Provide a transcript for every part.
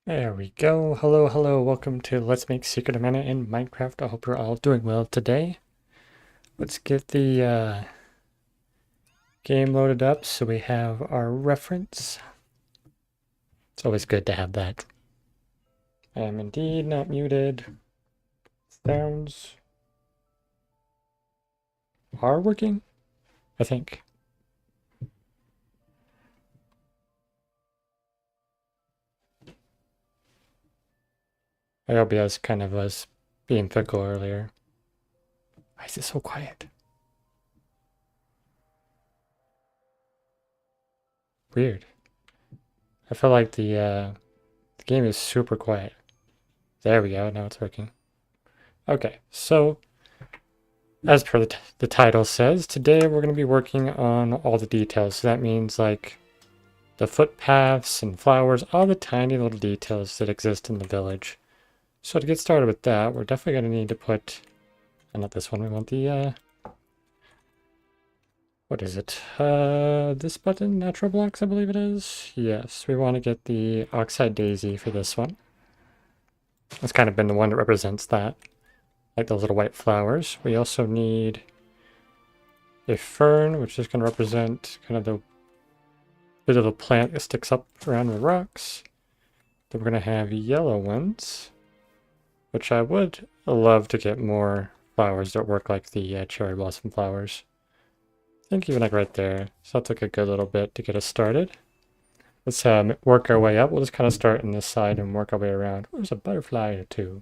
There we go. Hello, hello. Welcome to Let's Make Secret of Mana in Minecraft. I hope you're all doing well today. Let's get the game loaded up so we have our reference. It's always good to have that. I am indeed not muted. Sounds are working, I think. OBS kind of was being fickle earlier. Why is it so quiet? Weird. I feel like the game is super quiet. There we go, now it's working. Okay, so as per the title says, today we're going to be working on all the details. So that means like the footpaths and flowers, all the tiny little details that exist in the village. So to get started with that, we're definitely going to need to put, not this one, we want the, what is it? This button, natural blocks, I believe it is. Yes, we want to get the oxide daisy for this one. It's kind of been the one that represents that, like those little white flowers. We also need a fern, which is going to represent kind of the bit of a plant that sticks up around the rocks. Then we're going to have yellow ones, which I would love to get more flowers that work like the cherry blossom flowers. I think even like right there. So that took a good little bit to get us started. Let's work our way up. We'll just kind of start on this side and work our way around. There's a butterfly or two.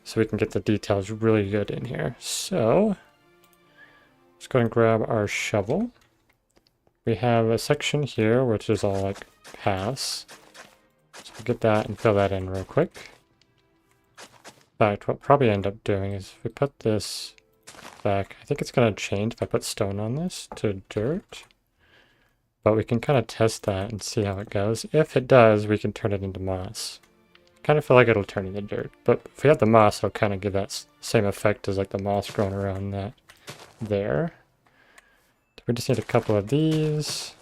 So we can get the details really good in here. So let's go and grab our shovel. We have a section here which is all like paths. So we'll get that and fill that in real quick. In fact, what we'll probably end up doing is if we put this back, I think it's going to change if I put stone on this to dirt. But we can kind of test that and see how it goes. If it does, we can turn it into moss. Kind of feel like it'll turn into dirt. But if we have the moss, it'll kind of give that same effect as like the moss growing around that there. We just need a couple of these.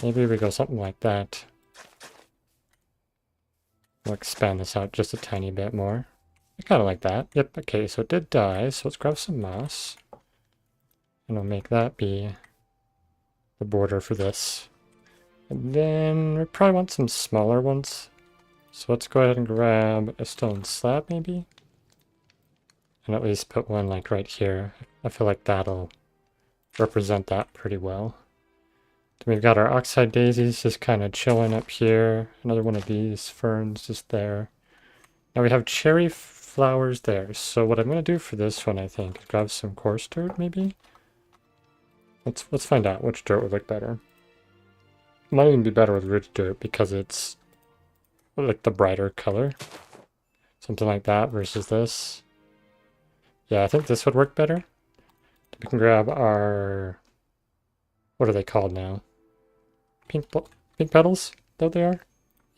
Maybe we go something like that. We'll expand this out just a tiny bit more. I kind of like that. Yep, okay, so it did die, so let's grab some moss. And we'll make that be the border for this. And then we probably want some smaller ones. So let's go ahead and grab a stone slab maybe. And at least put one like right here. I feel like that'll represent that pretty well. Then we've got our oxide daisies just kind of chilling up here. Another one of these ferns just there. Now we have cherry flowers there. So what I'm going to do for this one, I think, is grab some coarse dirt maybe. Let's find out which dirt would look better. It might even be better with rich dirt because it's like the brighter color. Something like that versus this. Yeah, I think this would work better. We can grab our, what are they called now? Pink petals? There they are?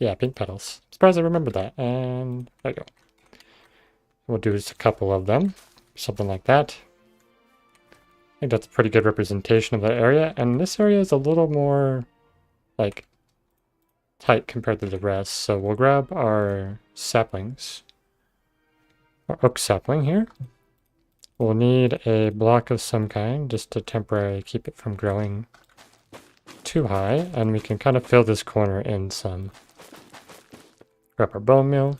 Yeah, pink petals. I'm surprised I remember that. And there you go. We'll do just a couple of them. Something like that. I think that's a pretty good representation of that area. And this area is a little more, like, tight compared to the rest. So we'll grab our saplings. Our oak sapling here. We'll need a block of some kind just to temporarily keep it from growing too high, and we can kind of fill this corner in some. Grab our bone meal,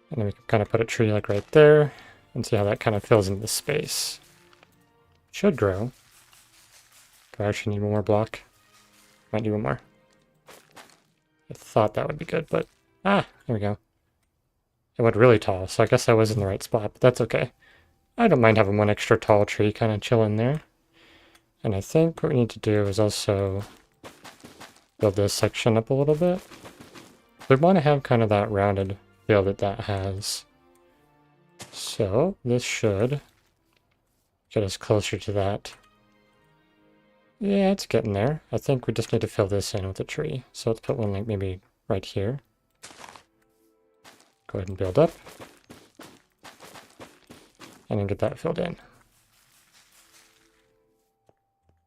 and then we can kind of put a tree like right there, and see how that kind of fills in the space. Should grow. Do I actually need one more block? Might need one more. I thought that would be good, but there we go. It went really tall, so I guess I was in the right spot, but that's okay. I don't mind having one extra tall tree kind of chilling there. And I think what we need to do is also build this section up a little bit. We want to have kind of that rounded feel that that has. So this should get us closer to that. Yeah, it's getting there. I think we just need to fill this in with a tree. So let's put one like maybe right here. Go ahead and build up. And then get that filled in.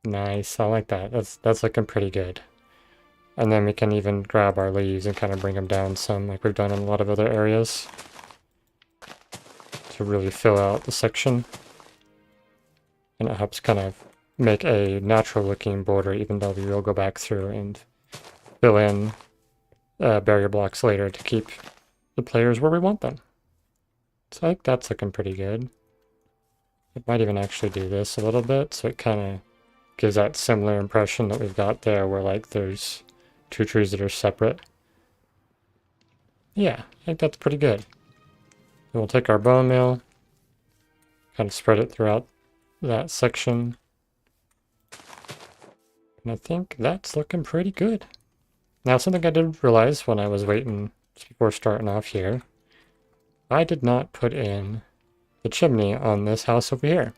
Nice, I like that. That's looking pretty good. And then we can even grab our leaves and kind of bring them down some, like we've done in a lot of other areas, to really fill out the section. And it helps kind of make a natural looking border, even though we will go back through and fill in barrier blocks later to keep the players where we want them. So I think that's looking pretty good. It might even actually do this a little bit, so it kind of gives that similar impression that we've got there, where like there's two trees that are separate. Yeah, I think that's pretty good. And we'll take our bone meal, kind of spread it throughout that section. And I think that's looking pretty good. Now, something I did realize when I was waiting just before starting off here, I did not put in the chimney on this house over here.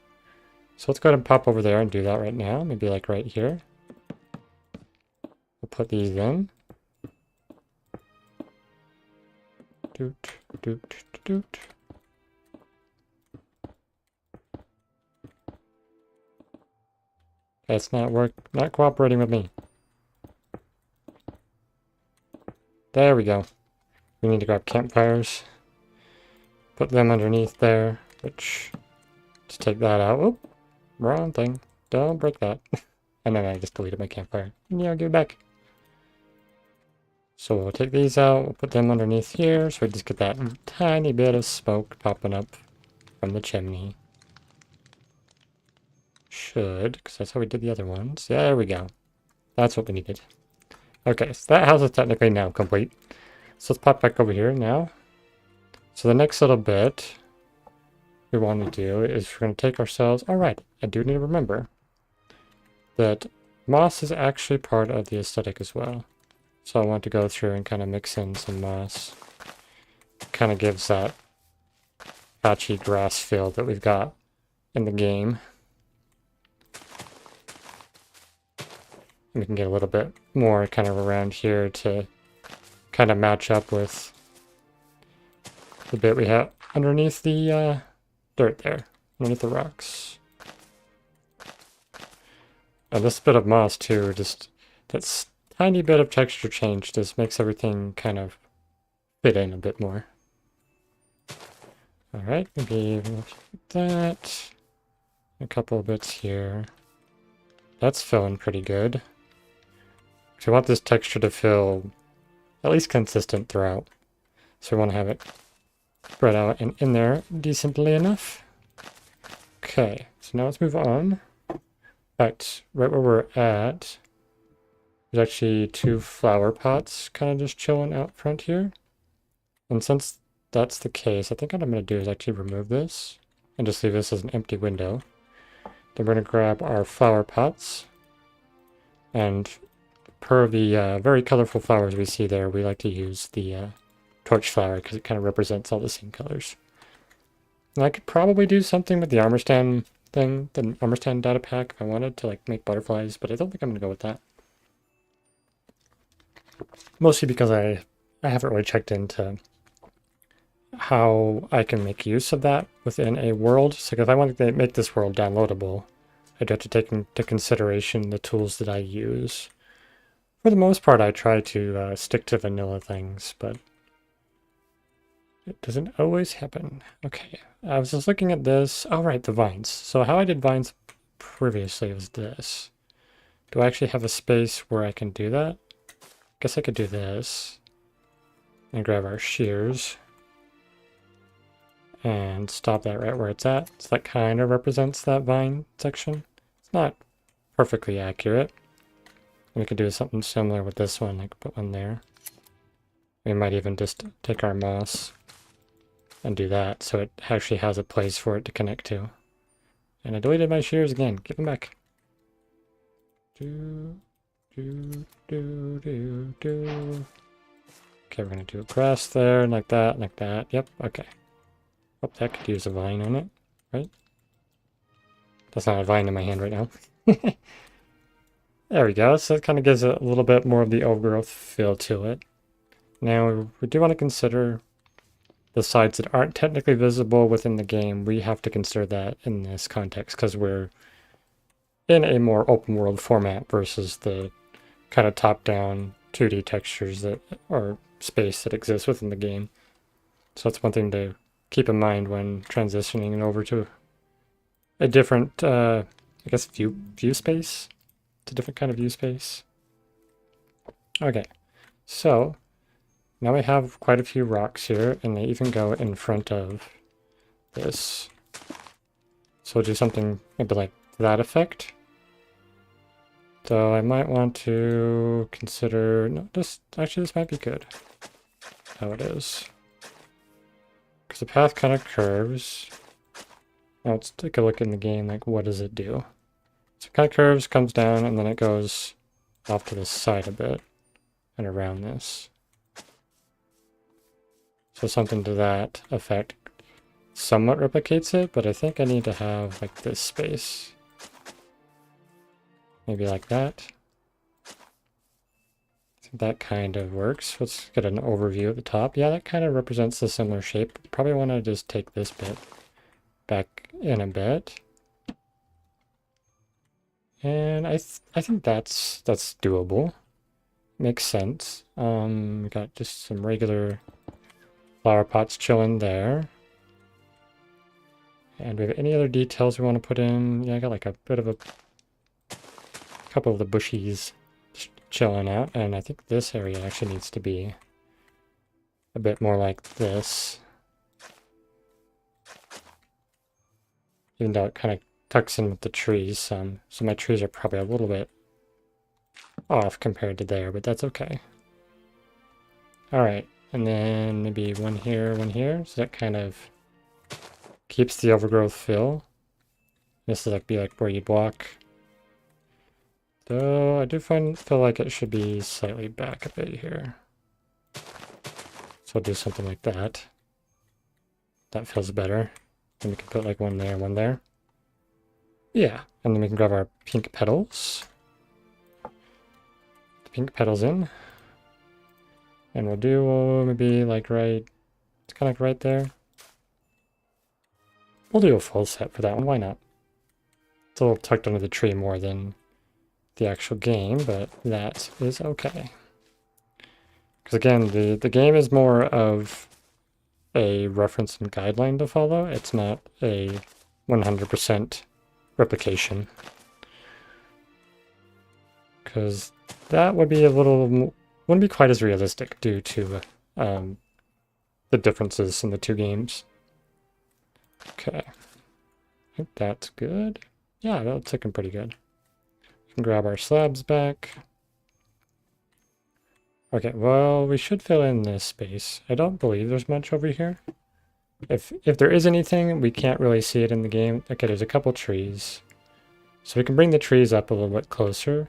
So let's go ahead and pop over there and do that right now. Maybe like right here. We'll put these in. Doot, doot, doot. That's not cooperating with me. There we go. We need to grab campfires. Put them underneath there, which, let's take that out. Oop, wrong thing. Don't break that. And then I just deleted my campfire. Yeah, give it back. So we'll take these out, we'll put them underneath here, so we just get that tiny bit of smoke popping up from the chimney. Should, because that's how we did the other ones. There we go. That's what we needed. Okay, so that house is technically now complete. So let's pop back over here now. So the next little bit we want to do is we're going to take ourselves... Alright, I do need to remember that moss is actually part of the aesthetic as well. So I want to go through and kind of mix in some moss. Kind of gives that patchy grass feel that we've got in the game. We can get a little bit more kind of around here to kind of match up with the bit we have underneath the dirt there, underneath the rocks. And this bit of moss too, just that's tiny bit of texture change just makes everything kind of fit in a bit more. Alright, maybe that. A couple of bits here. That's feeling pretty good. So we want this texture to feel at least consistent throughout. So we want to have it spread out and in there decently enough. Okay, so now let's move on. In fact, right where we're at, there's actually two flower pots kind of just chilling out front here. And since that's the case, I think what I'm going to do is actually remove this and just leave this as an empty window. Then we're going to grab our flower pots, and per the very colorful flowers we see there, we like to use the torch flower because it kind of represents all the same colors. And I could probably do something with the armor stand thing, the armor stand data pack, if I wanted to like make butterflies, but I don't think I'm going to go with that. Mostly because I haven't really checked into how I can make use of that within a world. So if I wanted to make this world downloadable, I'd have to take into consideration the tools that I use. For the most part, I try to stick to vanilla things, but it doesn't always happen. Okay, I was just looking at this. Oh, right, the vines. So how I did vines previously was this. Do I actually have a space where I can do that? Guess I could do this. And grab our shears. And stop that right where it's at. So that kind of represents that vine section. It's not perfectly accurate. We could do something similar with this one. I could put one there. We might even just take our moss and do that so it actually has a place for it to connect to. And I deleted my shears again. Give them back. Do, do, do, do, do. Okay, we're going to do grass there, like that, like that. Yep, okay. Oh, that could use a vine on it, right? That's not a vine in my hand right now. There we go. So it kind of gives it a little bit more of the overgrowth feel to it. Now, we do want to consider the sides that aren't technically visible within the game. We have to consider that in this context because we're in a more open world format versus the kind of top-down 2D textures that or space that exists within the game. So that's one thing to keep in mind when transitioning over to a different, I guess, view space. It's a different kind of view space. Okay, so now we have quite a few rocks here, and they even go in front of this. So we'll do something maybe like that effect. So I might want to consider, no, this might be good, how it is. Because the path kind of curves. Now let's take a look in the game, like what does it do? So it kind of curves, comes down, and then it goes off to the side a bit, and around this. So something to that effect somewhat replicates it, but I think I need to have like this space. Maybe like that. I think that kind of works. Let's get an overview at the top. Yeah, that kind of represents a similar shape. Probably want to just take this bit back in a bit. And I think that's doable. Makes sense. We got just some regular flower pots chilling there. And do we have any other details we want to put in? Yeah, I got like a bit of a couple of the bushies chilling out, and I think this area actually needs to be a bit more like this. Even though it kind of tucks in with the trees some. So my trees are probably a little bit off compared to there, but that's okay. Alright, and then maybe one here, so that kind of keeps the overgrowth fill. This is like be like where you'd walk. Though I do feel like it should be slightly back a bit here. So I'll do something like that. That feels better. And we can put like one there, one there. Yeah, and then we can grab our pink petals. The pink petals in. And we'll do maybe like right, it's kind of like right there. We'll do a full set for that one, why not? It's a little tucked under the tree more than the actual game, but that is okay. Because again, the game is more of a reference and guideline to follow. It's not a 100% replication. Because that would be wouldn't be quite as realistic due to the differences in the two games. Okay. I think that's good. Yeah, that's looking pretty good. We can grab our slabs back. Okay, well, we should fill in this space. I don't believe there's much over here. If there is anything, we can't really see it in the game. Okay, there's a couple trees. So we can bring the trees up a little bit closer.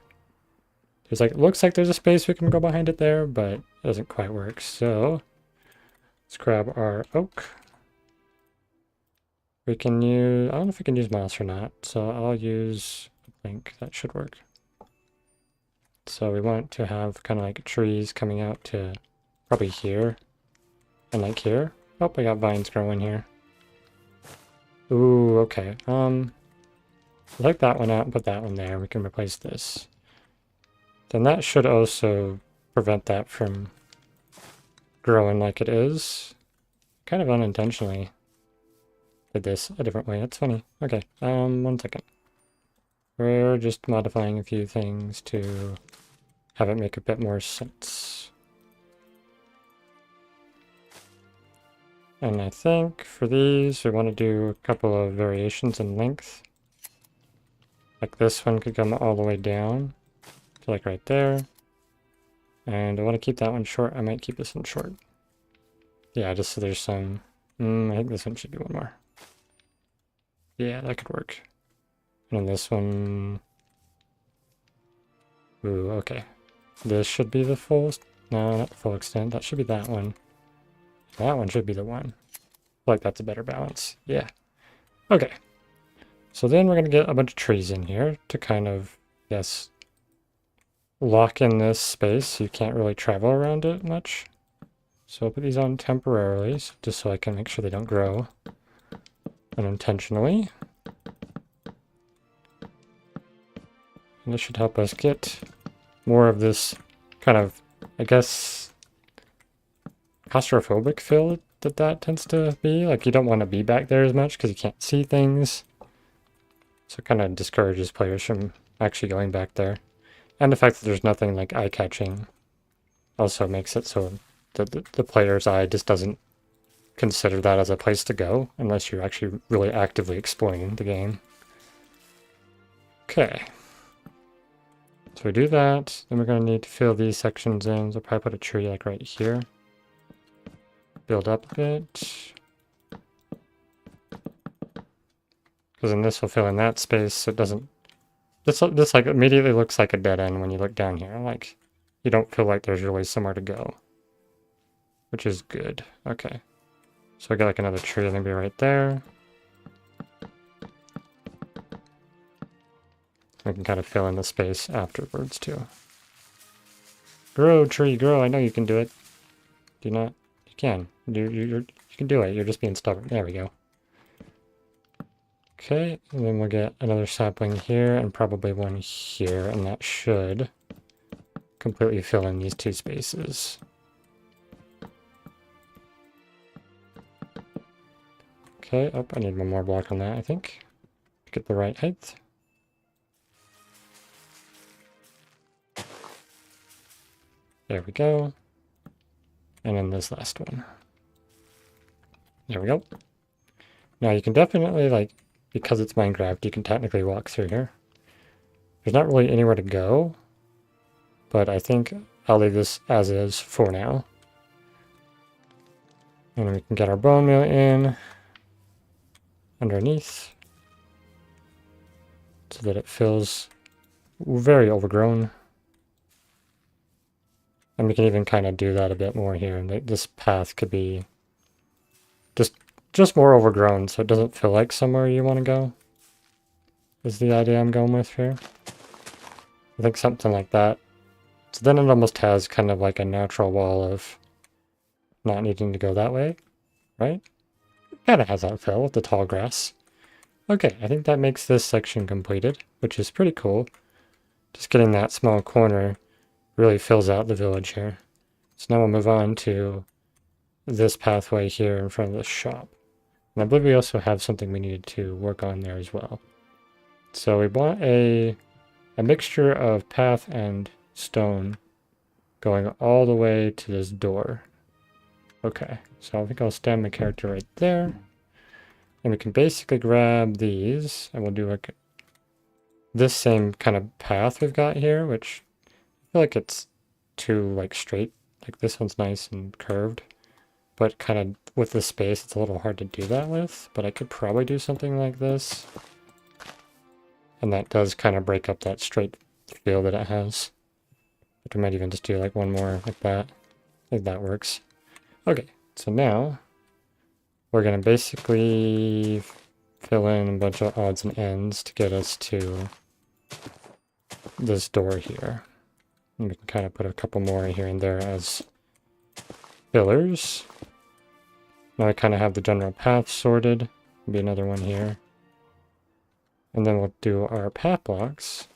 There's like, it looks like there's a space we can go behind it there, but it doesn't quite work. So let's grab our oak. We can use, I don't know if we can use mouse or not, so I'll use, I think that should work. So we want to have kind of like trees coming out to probably here and like here. Oh, we got vines growing here. Ooh, okay. Take that one out and put that one there. We can replace this. Then that should also prevent that from growing like it is. Kind of unintentionally did this a different way. That's funny. Okay, 1 second. We're just modifying a few things to have it make a bit more sense. And I think for these, we want to do a couple of variations in length. Like this one could come all the way down to like right there. And I want to keep that one short. I might keep this one short. Yeah, just so there's some... I think this one should be one more. Yeah, that could work. And then this one... Ooh, okay. This should be the full... No, not the full extent. That should be that one. That one should be the one. I feel like that's a better balance. Yeah. Okay. So then we're going to get a bunch of trees in here to kind of, yes, lock in this space so you can't really travel around it much. So I'll put these on temporarily, just so I can make sure they don't grow unintentionally. And this should help us get more of this kind of I guess, claustrophobic feel that tends to be. Like, you don't want to be back there as much because you can't see things. So it kind of discourages players from actually going back there. And the fact that there's nothing like eye-catching also makes it so the player's eye just doesn't consider that as a place to go unless you're actually really actively exploring the game. Okay. So we do that, then we're going to need to fill these sections in. So probably put a tree like right here. Build up a bit. Because then this will fill in that space so it doesn't... This like immediately looks like a dead end when you look down here. Like, you don't feel like there's really somewhere to go. Which is good. Okay. So I got like another tree maybe right there. We can kind of fill in the space afterwards too. Grow, tree, grow. I know you can do it. Do you not? You can. You can do it. You're just being stubborn. There we go. Okay, and then we'll get another sapling here and probably one here, and that should completely fill in these two spaces. Okay, oh, I need one more block on that, I think, to get the right height. There we go. And then this last one. There we go. Now you can definitely, like, because it's Minecraft, you can technically walk through here. There's not really anywhere to go, but I think I'll leave this as is for now. And we can get our bone meal in underneath so that it feels very overgrown. And we can even kind of do that a bit more here. And this path could be just more overgrown so it doesn't feel like somewhere you want to go. Is the idea I'm going with here. I think something like that. So then it almost has kind of like a natural wall of not needing to go that way, right? Kind of has that feel with the tall grass. Okay, I think that makes this section completed, which is pretty cool. Just getting that small corner really fills out the village here. So now we'll move on to this pathway here in front of the shop. And I believe we also have something we needed to work on there as well. So we want a mixture of path and stone going all the way to this door. Okay, so I think I'll stand my character right there. And we can basically grab these, and we'll do like this same kind of path we've got here, which I feel like it's too like straight. Like this one's nice and curved, but kind of with the space, it's a little hard to do that with. But I could probably do something like this. And that does kind of break up that straight feel that it has. But we might even just do like one more like that. I think that works. Okay, so now we're going to basically fill in a bunch of odds and ends to get us to this door here. And we can kind of put a couple more here and there as pillars. Now I kind of have the general path sorted. Be another one here. And then we'll do our path blocks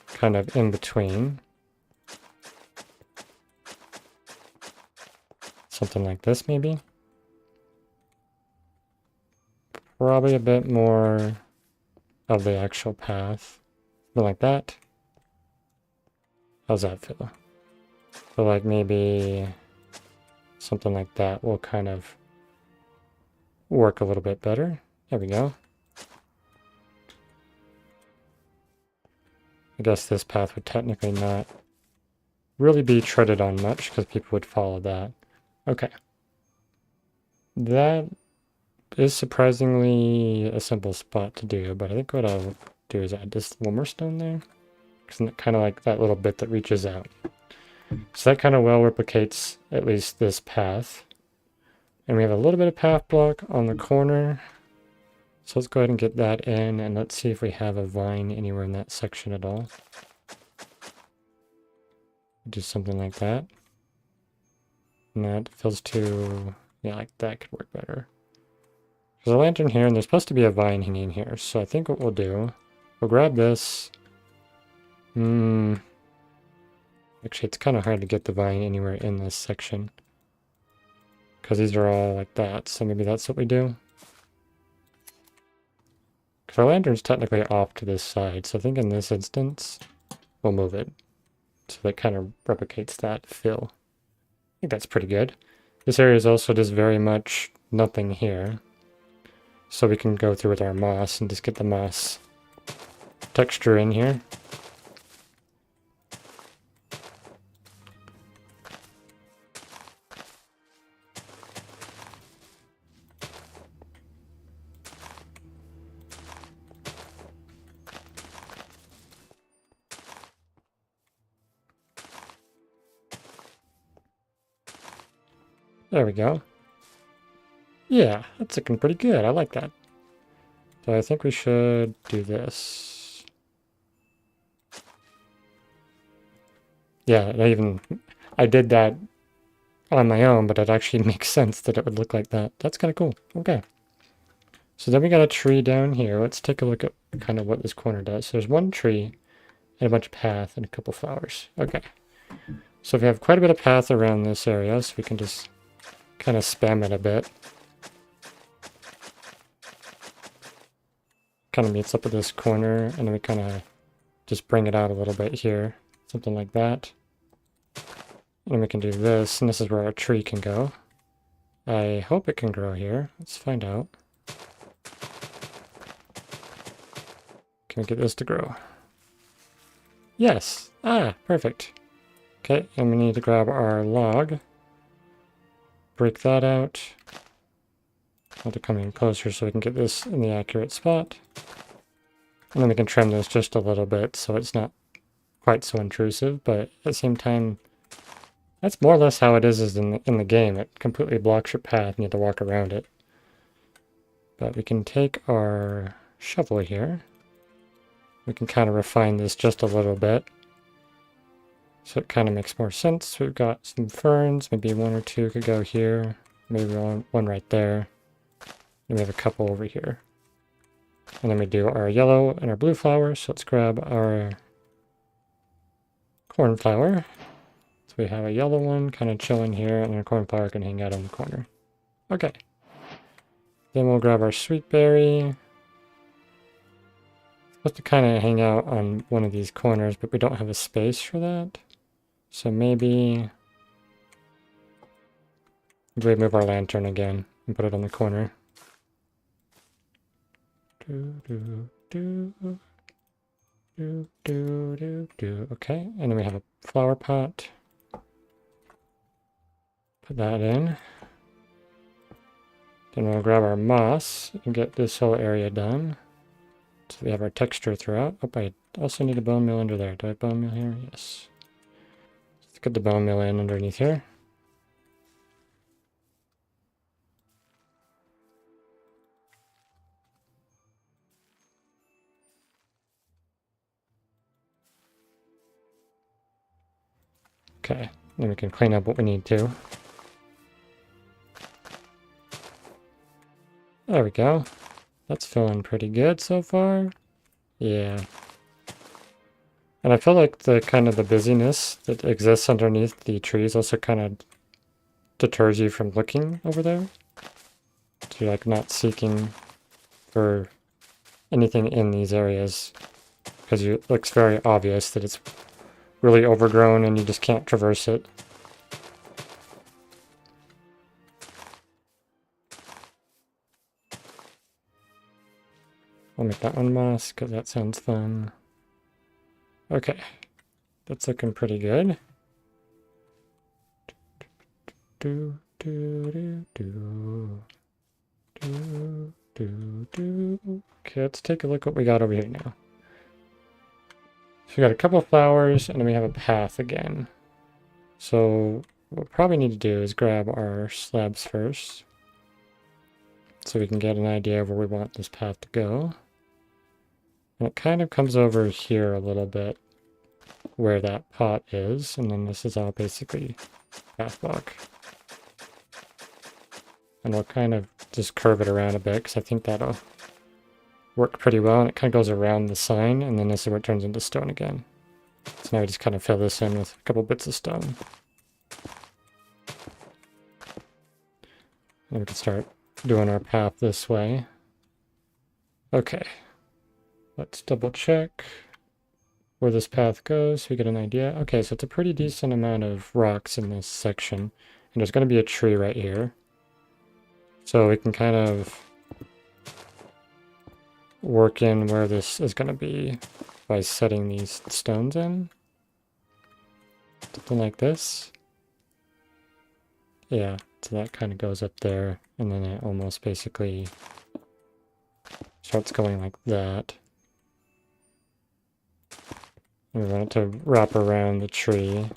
kind of in between. Something like this maybe. Probably a bit more of the actual path. Something like that. How's that feel? So like maybe something like that will kind of work a little bit better. There we go. I guess this path would technically not really be treaded on much because people would follow that. Okay. That is surprisingly a simple spot to do, but I think what I'll do is add just one more stone there. Because kind of like that little bit that reaches out. So that kind of well replicates at least this path. And we have a little bit of path block on the corner. So let's go ahead and get that in, and let's see if we have a vine anywhere in that section at all. Do something like that. And that feels too... yeah, like that could work better. There's a lantern here, and there's supposed to be a vine hanging here. So I think what we'll do, we'll grab this. Actually, it's kind of hard to get the vine anywhere in this section, because these are all like that, so maybe that's what we do. Because our lantern's technically off to this side, so I think in this instance, we'll move it. So that kind of replicates that fill. I think that's pretty good. This area is also just very much nothing here. So we can go through with our moss and just get the moss texture in here. There we go. Yeah, that's looking pretty good. I like that. So I think we should do this. Yeah, I did that on my own, but it actually makes sense that it would look like that. That's kind of cool. Okay. So then we got a tree down here. Let's take a look at kind of what this corner does. So there's one tree and a bunch of path and a couple flowers. Okay. So we have quite a bit of path around this area, so we can just kind of spam it a bit. Kind of meets up with this corner, and then we kind of just bring it out a little bit here. Something like that. And then we can do this, and this is where our tree can go. I hope it can grow here. Let's find out. Can we get this to grow? Yes! Ah, perfect. Okay, and we need to grab our log. Break that out. I'll have to come in closer so we can get this in the accurate spot. And then we can trim this just a little bit so it's not quite so intrusive, but at the same time, that's more or less how it is in the game. It completely blocks your path and you have to walk around it. But we can take our shovel here. We can kind of refine this just a little bit. So it kind of makes more sense. We've got some ferns, maybe one or two could go here. Maybe one right there. And we have a couple over here. And then we do our yellow and our blue flowers. So let's grab our cornflower. So we have a yellow one kind of chilling here, and our cornflower can hang out on the corner. Okay. Then we'll grab our sweet berry. Supposed to kind of hang out on one of these corners, but we don't have a space for that. So maybe we move our lantern again and put it on the corner. Okay, and then we have a flower pot. Put that in. Then we'll grab our moss and get this whole area done. So we have our texture throughout. Oh, I also need a bone meal under there. Do I have bone meal here? Yes. Let's get the bone meal in underneath here. Okay, then we can clean up what we need to. There we go. That's feeling pretty good so far. Yeah. And I feel like the kind of the busyness that exists underneath the trees also kind of deters you from looking over there. So you're like not seeking for anything in these areas because it looks very obvious that it's really overgrown and you just can't traverse it. I'll make that one moss because that sounds fun. Okay, that's looking pretty good. Okay, let's take a look what we got over here now. So we got a couple of flowers, and then we have a path again. So what we probably need to do is grab our slabs first, so we can get an idea of where we want this path to go. And it kind of comes over here a little bit, where that pot is, and then this is all basically path block. And we'll kind of just curve it around a bit, because I think that'll work pretty well, and it kind of goes around the sign, and then this is where it turns into stone again. So So now we just kind of fill this in with a couple bits of stone. And we can start doing our path this way. Okay. Let's double check where this path goes so we get an idea. Okay, so it's a pretty decent amount of rocks in this section. And there's going to be a tree right here. So we can kind of work in where this is going to be by setting these stones in. Something like this. Yeah, so that kind of goes up there, and then it almost basically starts going like that. And we want it to wrap around the tree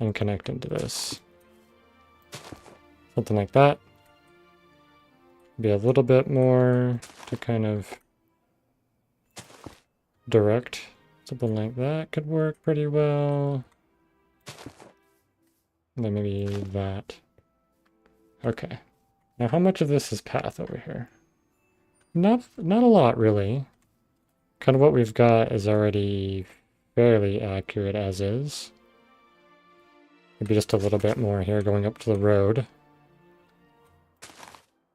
and connect into this. Something like that. Be a little bit more to kind of direct. Something like that could work pretty well. And then maybe that. Okay. Now how much of this is path over here? Not a lot, really. Kind of what we've got is already fairly accurate as is. Maybe just a little bit more here going up to the road.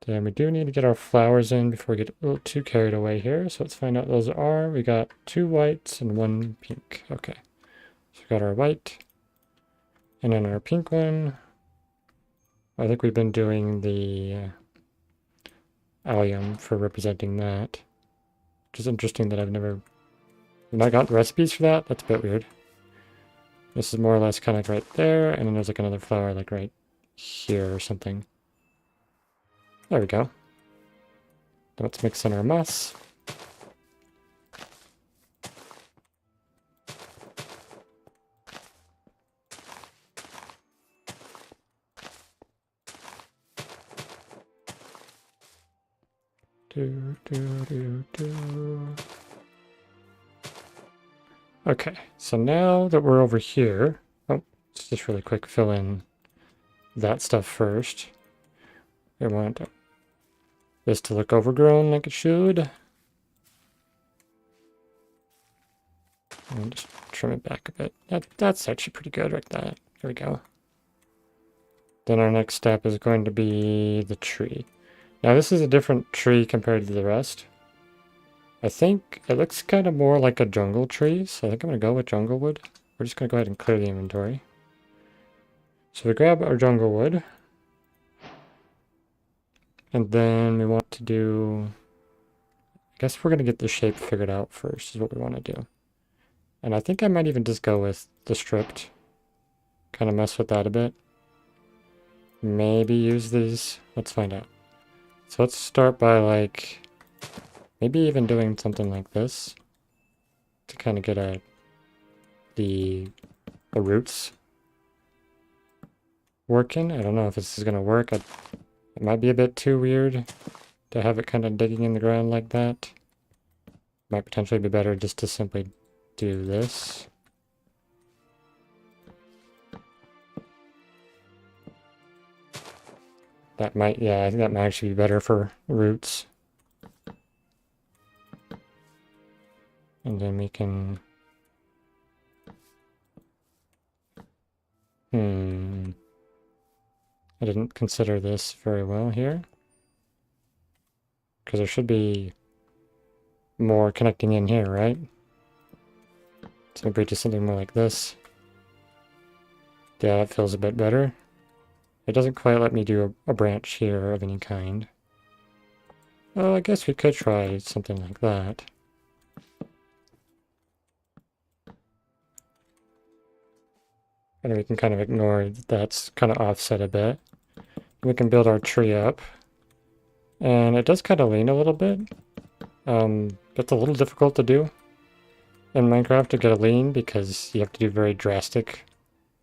Then we do need to get our flowers in before we get a little too carried away here. So let's find out what those are. We got 2 whites and 1 pink. Okay. So we got our white. And then our pink one. I think we've been doing the allium for representing that. Which is interesting that I've not got recipes for that. That's a bit weird. This is more or less kind of like right there, and then there's like another flower like right here or something. There we go. Let's mix in our moss. Okay, so now that we're over here, oh, let's just really quick fill in that stuff first. We want this to look overgrown like it should. And just trim it back a bit. That's actually pretty good like that. There we go. Then our next step is going to be the tree. Now this is a different tree compared to the rest. I think it looks kind of more like a jungle tree, so I think I'm going to go with jungle wood. We're just going to go ahead and clear the inventory. So we grab our jungle wood. And then we want to do... I guess we're going to get the shape figured out first, is what we want to do. And I think I might even just go with the stripped. Kind of mess with that a bit. Maybe use these. Let's find out. So let's start by like... maybe even doing something like this. To kind of get at the roots working. I don't know if this is going to work. It might be a bit too weird to have it kind of digging in the ground like that. Might potentially be better just to simply do this. That might, yeah, I think that might actually be better for roots. And then we can... I didn't consider this very well here. Because there should be more connecting in here, right? So maybe just something more like this. Yeah, that feels a bit better. It doesn't quite let me do a branch here of any kind. Oh, I guess we could try something like that. And we can kind of ignore that that's kind of offset a bit. We can build our tree up. And it does kind of lean a little bit. It's a little difficult to do in Minecraft to get a lean because you have to do very drastic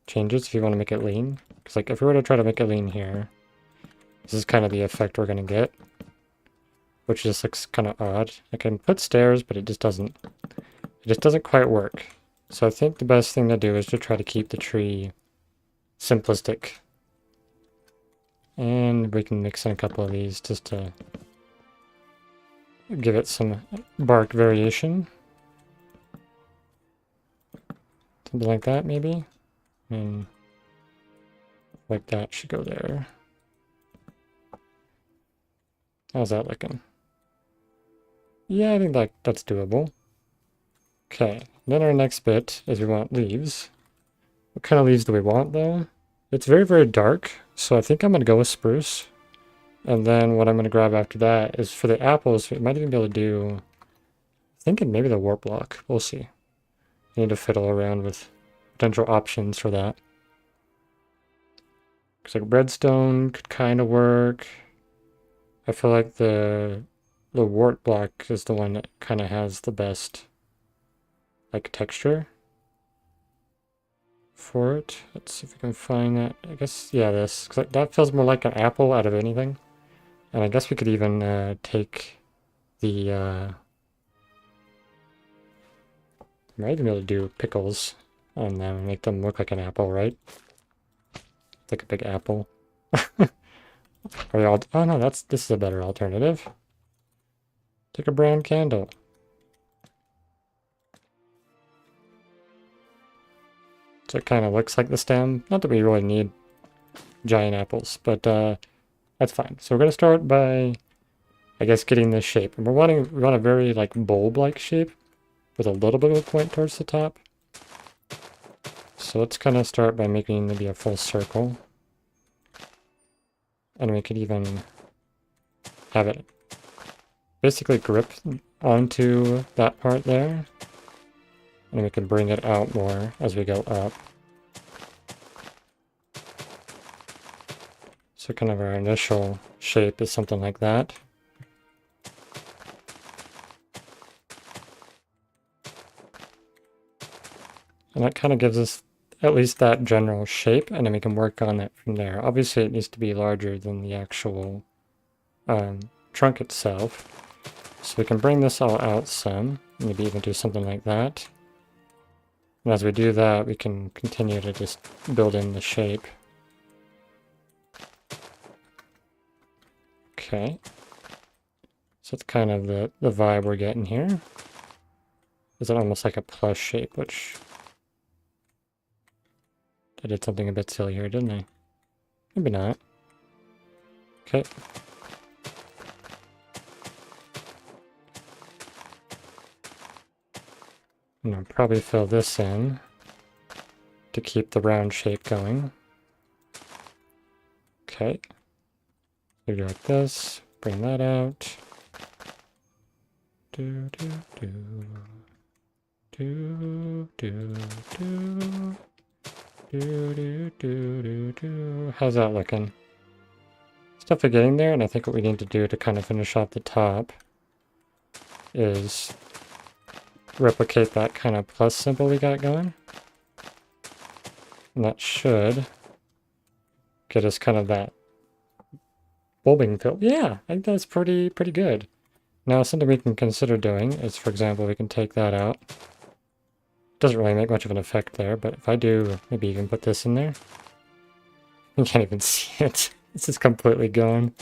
changes if you want to make it lean. Because like if we were to try to make it lean here, this is kind of the effect we're going to get. Which just looks kind of odd. I can put stairs, but it just doesn't quite work. So I think the best thing to do is to try to keep the tree simplistic. And we can mix in a couple of these just to give it some bark variation. Something like that, maybe? And like that should go there. How's that looking? Yeah, I think that's doable. Okay, then our next bit is we want leaves. What kind of leaves do we want, though? It's very, very dark, so I think I'm going to go with spruce. And then what I'm going to grab after that is for the apples, we might even be able to do... thinking maybe the warp block. We'll see. I need to fiddle around with potential options for that. Looks like redstone could kind of work. I feel like the wart block is the one that kind of has the best like texture for it. Let's see if we can find that. I guess, yeah, this. 'Cause that feels more like an apple out of anything. And I guess we could even take the... might even be able to do pickles on them and make them look like an apple, right? Like a big apple. Oh no, this is a better alternative. Take a brown candle. So it kind of looks like the stem. Not that we really need giant apples, but that's fine. So we're gonna start by, I guess, getting this shape. And we want a very like bulb-like shape with a little bit of a point towards the top. So let's kind of start by making maybe a full circle. And we could even have it basically grip onto that part there. And we can bring it out more as we go up. So kind of our initial shape is something like that. And that kind of gives us at least that general shape, and then we can work on it from there. Obviously it needs to be larger than the actual trunk itself. So we can bring this all out some, maybe even do something like that. And as we do that, we can continue to just build in the shape. Okay. So it's kind of the vibe we're getting here. Is it almost like a plus shape, which... I did something a bit silly here, didn't I? Maybe not. Okay. And I'll probably fill this in to keep the round shape going. Okay. So do like this. Bring that out. Do do do. Do do do. Do do do do do. How's that looking? It's definitely getting there, and I think what we need to do to kind of finish off the top is replicate that kind of plus symbol we got going. And that should get us kind of that bulbing feel. Yeah, I think that's pretty good. Now something we can consider doing is, for example, we can take that out. Doesn't really make much of an effect there, but if I do, maybe you can put this in there. You can't even see it. This is completely gone.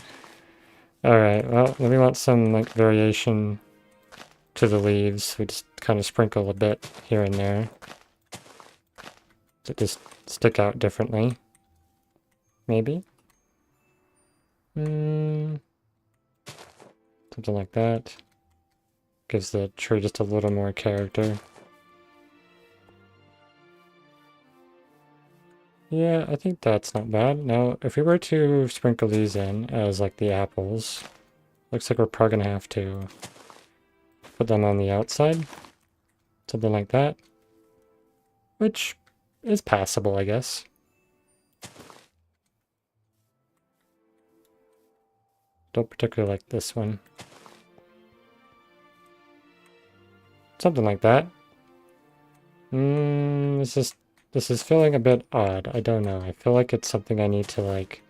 Alright, well, then we want some like variation to the leaves. We just kind of sprinkle a bit here and there to just stick out differently. Maybe. Something like that. Gives the tree just a little more character. Yeah, I think that's not bad. Now, if we were to sprinkle these in as like the apples, looks like we're probably gonna have to put them on the outside. Something like that. Which is passable, I guess. Don't particularly like this one. Something like that. This is feeling a bit odd. I don't know. I feel like it's something I need to like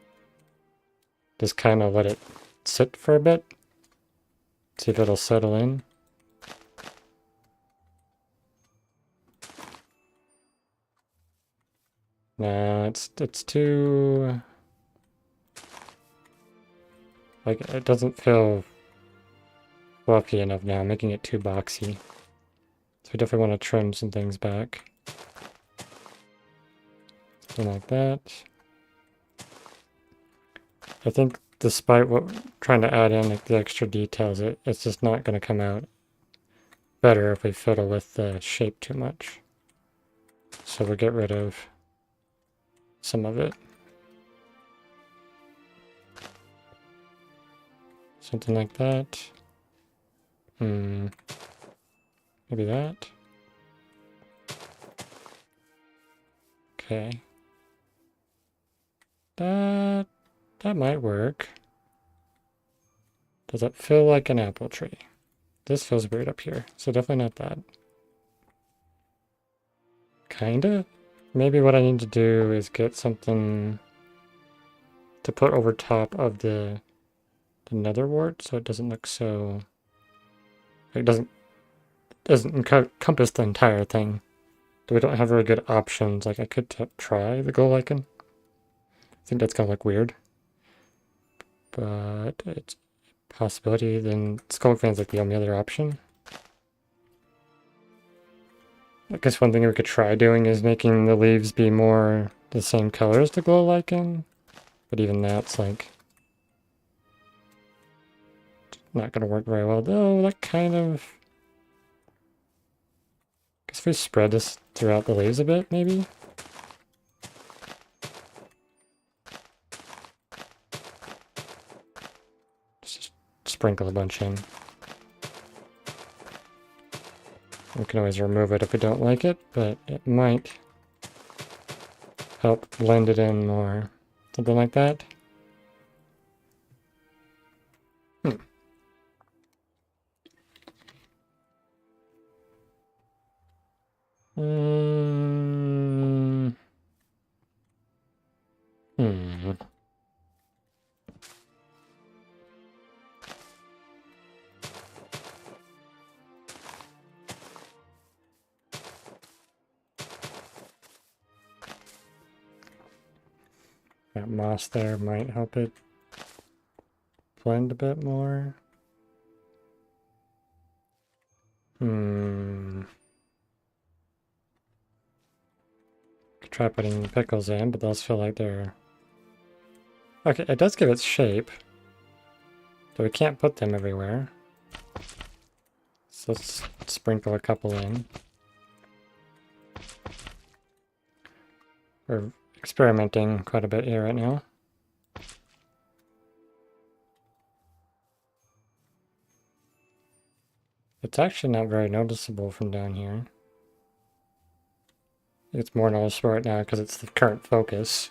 just kind of let it sit for a bit. See if it'll settle in. No, it's too... like, it doesn't feel fluffy enough now, making it too boxy. So we definitely want to trim some things back. Something like that. I think despite what we're trying to add in, like the extra details, it's just not going to come out better if we fiddle with the shape too much. So we'll get rid of some of it. Something like that. Maybe that. Okay. That might work. Does that feel like an apple tree? This feels weird up here, so definitely not that. Kinda. Maybe what I need to do is get something to put over top of the nether wart so it doesn't look so... It doesn't encompass the entire thing. We don't have very good options. Like I could try the glow icon. I think that's gonna look weird. But it's a possibility. Then skull fan's like the only other option. I guess one thing we could try doing is making the leaves be more the same color as the glow lichen. But even that's like not gonna work very well. Though that kind of... I guess if we spread this throughout the leaves a bit, maybe? Just sprinkle a bunch in. We can always remove it if we don't like it, but it might help blend it in more. Something like that. That moss there might help it blend a bit more. Could try putting pickles in, but those feel like they're... Okay, it does give it shape. So we can't put them everywhere. So let's sprinkle a couple in. We're experimenting quite a bit here right now. It's actually not very noticeable from down here. It's more noticeable right now because it's the current focus.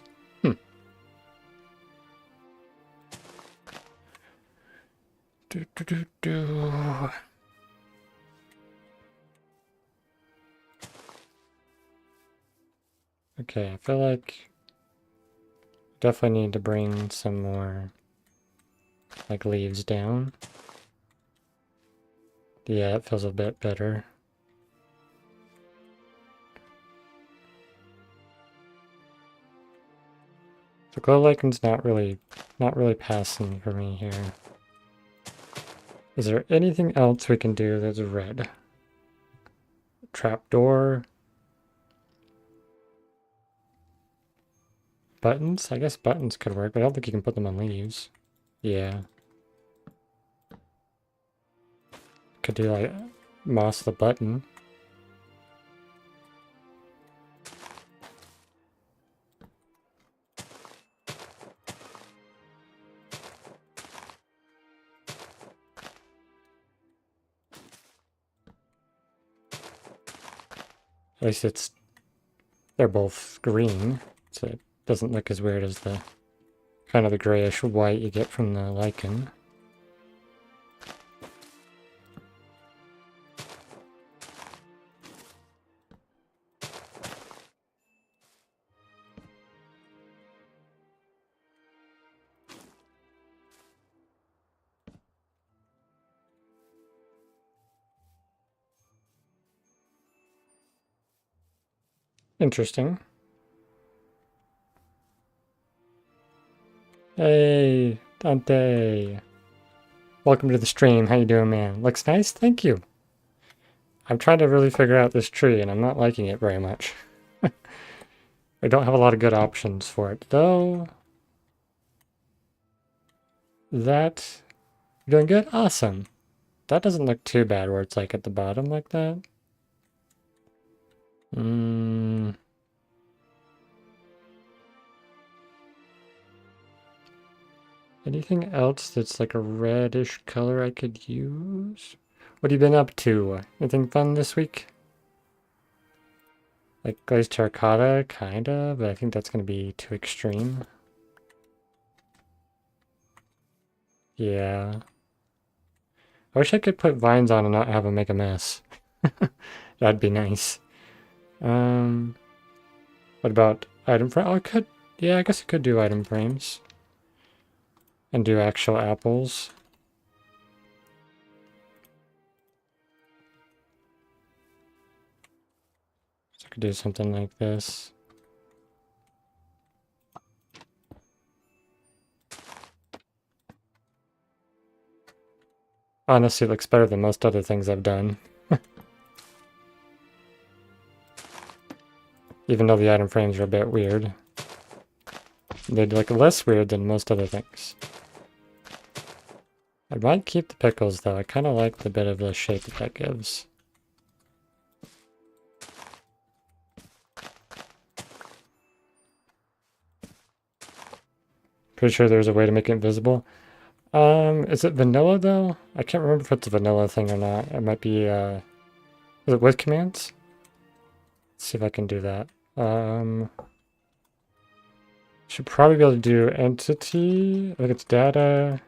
Okay, I feel like definitely need to bring some more like leaves down. Yeah, it feels a bit better. The glow liken's not really passing for me here. Is there anything else we can do that's red? Trapdoor? Buttons? I guess buttons could work, but I don't think you can put them on leaves. Yeah. Could do like moss the button. At least they're both green, so it doesn't look as weird as the kind of the grayish white you get from the lichen. Interesting. Hey, Dante. Welcome to the stream. How you doing, man? Looks nice? Thank you. I'm trying to really figure out this tree, and I'm not liking it very much. I don't have a lot of good options for it, though. That... You're doing good? Awesome. That doesn't look too bad where it's like at the bottom like that. Anything else that's like a reddish color I could use? What have you been up to? Anything fun this week? Like glazed terracotta, kinda, but I think that's gonna be too extreme. Yeah. I wish I could put vines on and not have them make a mess. That'd be nice. What about item frame? Oh, I could, yeah, I guess I could do item frames. And do actual apples. So I could do something like this. Honestly, it looks better than most other things I've done. Even though the item frames are a bit weird. They're like less weird than most other things. I might keep the pickles though. I kind of like the bit of the shape that gives. Pretty sure there's a way to make it invisible. Is it vanilla though? I can't remember if it's a vanilla thing or not. It might be, is it with commands? Let's see if I can do that. Should probably be able to do entity, like it's data.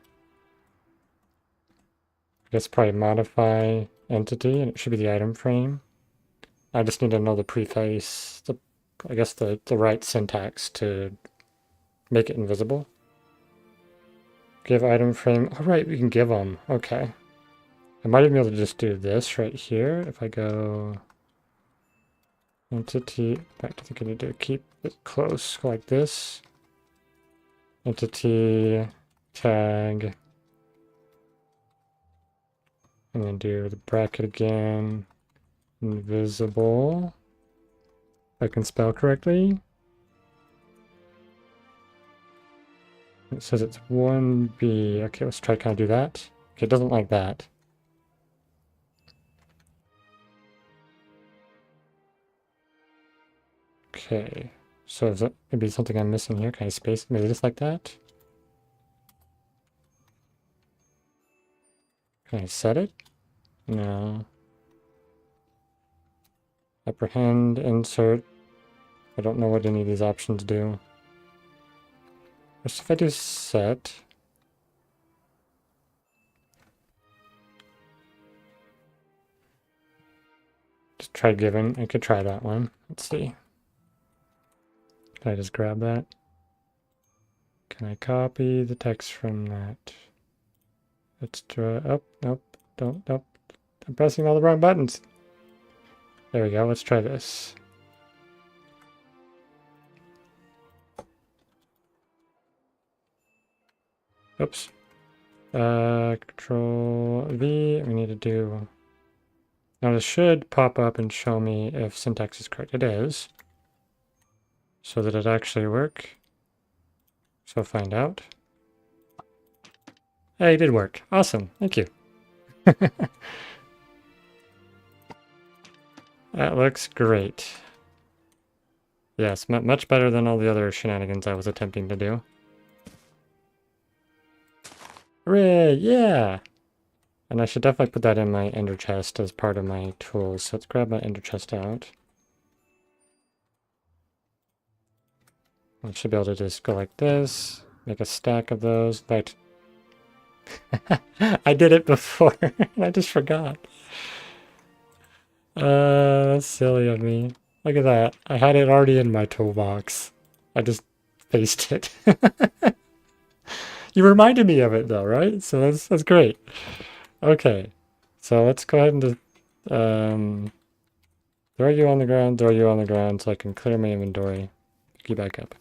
I guess probably modify entity, and it should be the item frame. I just need to know the preface, I guess the right syntax to make it invisible. Give item frame. Oh, right, we can give them. Okay. I might even be able to just do this right here. If I go entity, in fact, I think I need to keep it close like this. Entity, tag, and then do the bracket again. Invisible. If I can spell correctly. It says it's 1B. Okay, let's try to kind of do that. Okay, it doesn't like that. Okay, so is that maybe something I'm missing here? Can I space maybe just like that? Can I set it? No. Apprehend, insert. I don't know what any of these options do. What if I do set? Just try given. I could try that one. Let's see. Can I just grab that? Can I copy the text from that? Let's try. Oh, nope. Nope. I'm pressing all the wrong buttons. There we go. Let's try this. Oops. Control V. We need to do. Now this should pop up and show me if syntax is correct. It is. So that it actually work. So find out. Hey, it did work. Awesome. Thank you. That looks great. Yes, much better than all the other shenanigans I was attempting to do. Hooray! Yeah! And I should definitely put that in my ender chest as part of my tools. So let's grab my ender chest out. I should be able to just go like this, make a stack of those. In fact, I did it before, and I just forgot. That's silly of me. Look at that. I had it already in my toolbox. I just faced it. You reminded me of it though, right? So that's great. Okay. So let's go ahead and just throw you on the ground so I can clear my inventory. Pick you back up.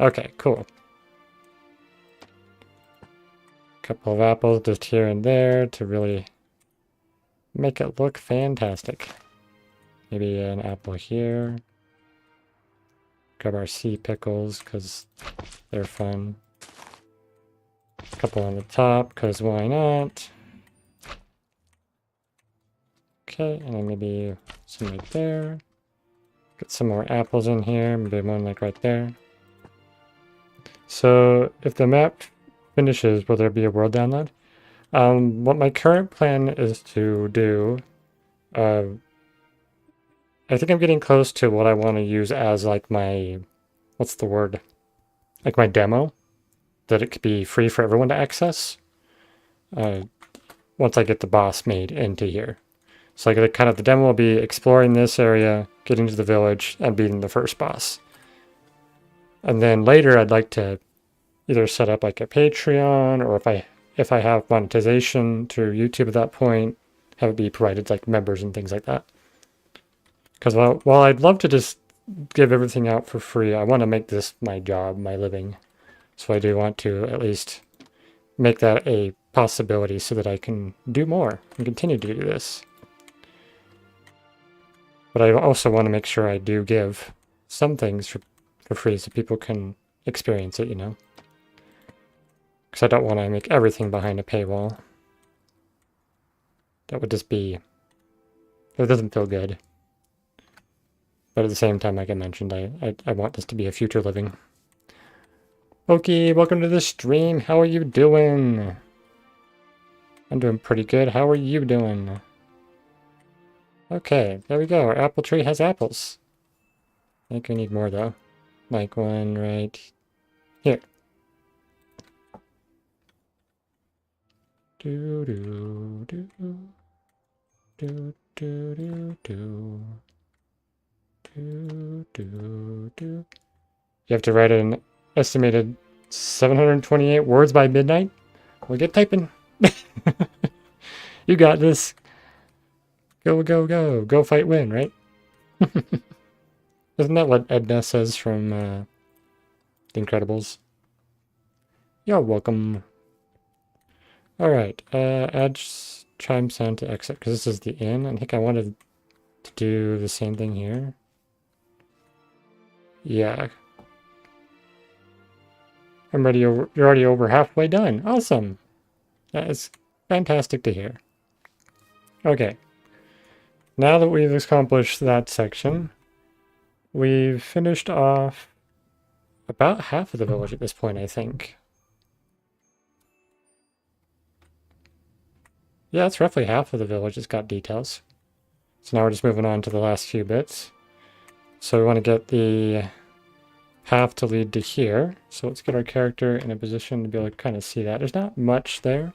Okay, cool. Couple of apples just here and there to really make it look fantastic. Maybe an apple here. Grab our sea pickles, because they're fun. A couple on the top, because why not? Okay, and then maybe some right there. Get some more apples in here, maybe one like right there. So if the map finishes, will there be a world download? What my current plan is to do, I think I'm getting close to what I want to use as like my, what's the word? Like my demo, that it could be free for everyone to access. Once I get the boss made into here. So like kind of the demo will be exploring this area, getting to the village, and beating the first boss. And then later I'd like to either set up like a Patreon, or if I have monetization through YouTube at that point, have it be provided like members and things like that. Because while I'd love to just give everything out for free, I want to make this my job, my living. So I do want to at least make that a possibility so that I can do more and continue to do this. But I also want to make sure I do give some things for free so people can experience it, you know? Because I don't want to make everything behind a paywall. That would just be... It doesn't feel good. But at the same time, like I mentioned, I want this to be a future living. Okay, welcome to the stream. How are you doing? I'm doing pretty good. How are you doing? Okay, there we go. Our apple tree has apples. I think we need more, though. Like one right here. Do do do do do do do do do do. You have to write an estimated 728 words by midnight. Well, get typing. You got this. Go, go, go. Go fight, win, right? Isn't that what Edna says from The Incredibles? You're welcome. Alright, add chime sound to exit, because this is the inn. I think I wanted to do the same thing here. Yeah. I'm ready. You're already over halfway done. Awesome. That is fantastic to hear. Okay. Now that we've accomplished that section, we've finished off about half of the village at this point, I think. Yeah, it's roughly half of the village. It's got details. So now we're just moving on to the last few bits. So we want to get the path to lead to here. So let's get our character in a position to be able to kind of see that. There's not much there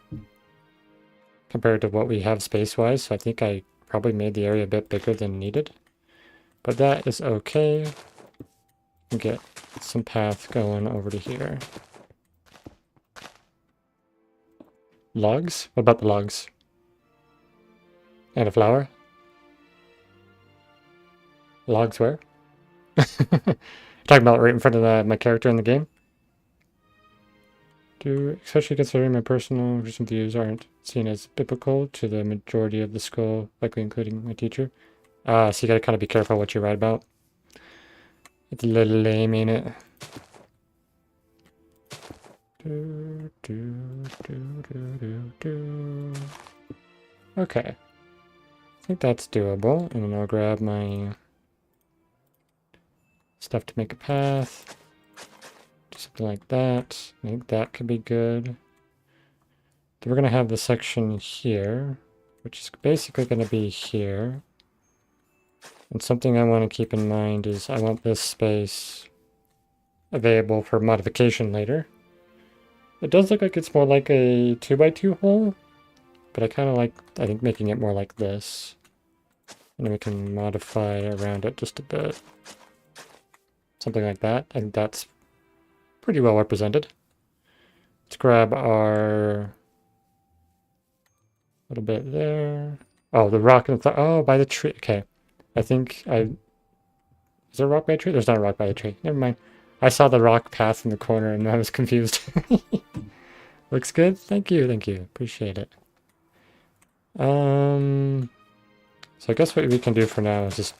compared to what we have space-wise. So I think I probably made the area a bit bigger than needed. But that is okay. We'll get some path going over to here. Logs? What about the logs? And a flower? Logs where? Talking about right in front of my character in the game? Especially considering my personal recent views aren't seen as biblical to the majority of the school, likely including my teacher. So you gotta kind of be careful what you write about. It's a little lame, ain't it? Okay. I think that's doable, and then I'll grab my stuff to make a path. Do something like that. I think that could be good. Then we're going to have the section here, which is basically going to be here. And something I want to keep in mind is I want this space available for modification later. It does look like it's more like a 2x2 hole, but I kind of like, I think, making it more like this. And then we can modify around it just a bit. Something like that. I think that's pretty well represented. Let's grab our little bit there. Oh, the rock and the oh, by the tree. Okay. I think is there a rock by the tree? There's not a rock by the tree. Never mind. I saw the rock path in the corner and I was confused. Looks good. Thank you. Thank you. Appreciate it. So I guess what we can do for now is just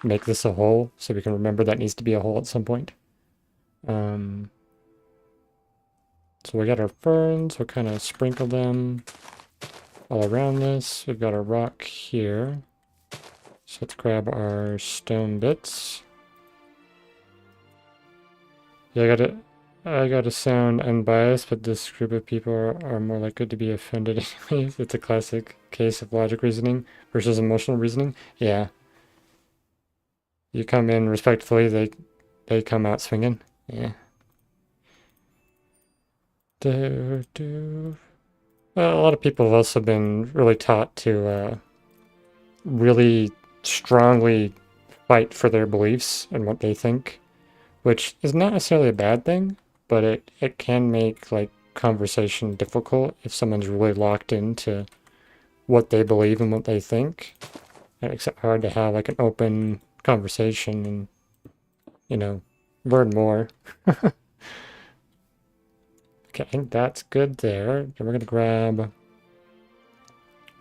make this a hole so we can remember that needs to be a hole at some point. So we got our ferns, we'll kind of sprinkle them all around this. We've got our rock here. So let's grab our stone bits. Yeah, I gotta sound unbiased, but this group of people are more likely to be offended anyways. It's a classic case of logic reasoning versus emotional reasoning. Yeah. You come in respectfully, they come out swinging. Yeah. Well, a lot of people have also been really taught to really strongly fight for their beliefs and what they think, which is not necessarily a bad thing, but it can make like conversation difficult if someone's really locked into what they believe and what they think. It makes it hard to have like an open conversation and, you know, learn more. Okay, I think that's good there. Then we're gonna grab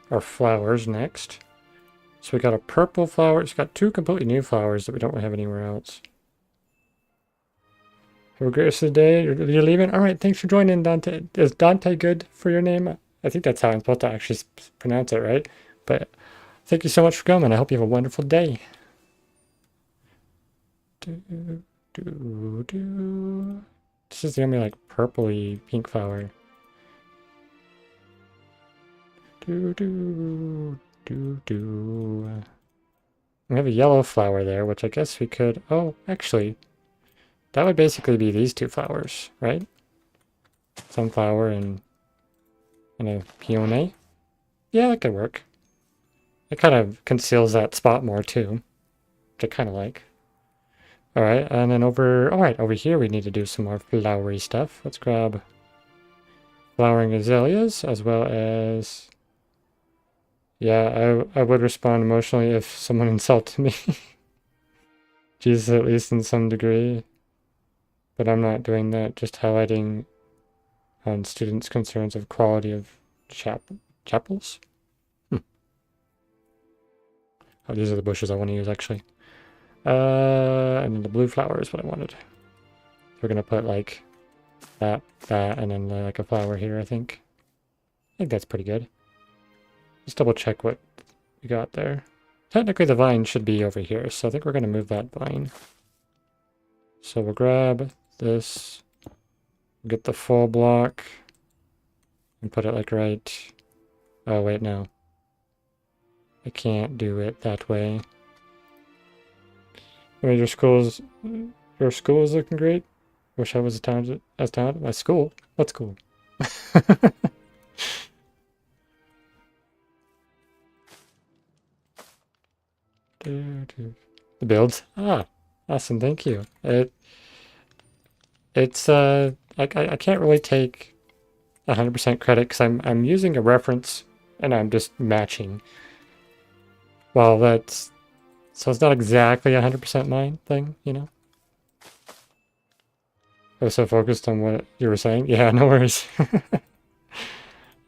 our flowers next. So we got a purple flower. It's got two completely new flowers that we don't have anywhere else. Have a great rest of the day. You're leaving? All right, thanks for joining, Dante. Is Dante good for your name? I think that's how I'm supposed to actually pronounce it, right? But thank you so much for coming. I hope you have a wonderful day. This is the only like purpley pink flower. We have a yellow flower there, which I guess we could... Oh, actually, that would basically be these two flowers, right? Sunflower and a peony. Yeah, that could work. It kind of conceals that spot more too, which I kind of like. All right, and then over here we need to do some more flowery stuff. Let's grab flowering azaleas as well as... Yeah, I would respond emotionally if someone insulted me. Jesus, at least in some degree. But I'm not doing that, just highlighting on students' concerns of quality of chapels. Oh, these are the bushes I want to use, actually. And then the blue flower is what I wanted. We're gonna put like that, and then like a flower here, I think. I think that's pretty good. Just double check what we got there. Technically the vine should be over here, so I think we're gonna move that vine. So we'll grab this, get the full block, and put it like right... Oh wait, no. I can't do it that way. I mean, your school is looking great. Wish I was as talented. My school? What school? The builds. Ah, awesome. Thank you. It's I can't really take 100% credit because I'm using a reference and I'm just matching. Well, that's so it's not exactly 100% mine thing, you know. I was so focused on what you were saying. Yeah, no worries.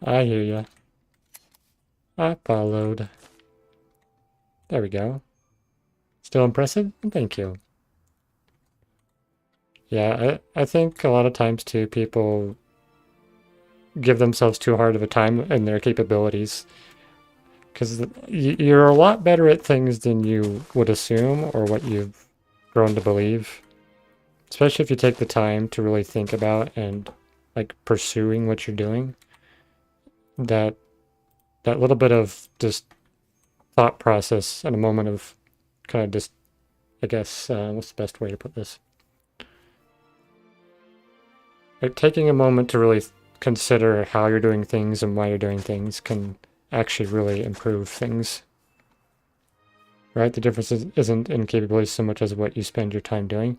I hear ya. I followed. There we go. Still impressive? Thank you. Yeah, I think a lot of times too, people give themselves too hard of a time in their capabilities. Because you're a lot better at things than you would assume or what you've grown to believe. Especially if you take the time to really think about and like pursuing what you're doing. That little bit of just thought process and a moment of kind of just, I guess, what's the best way to put this? Like taking a moment to really consider how you're doing things and why you're doing things can actually really improve things. Right? The difference isn't in capabilities so much as what you spend your time doing.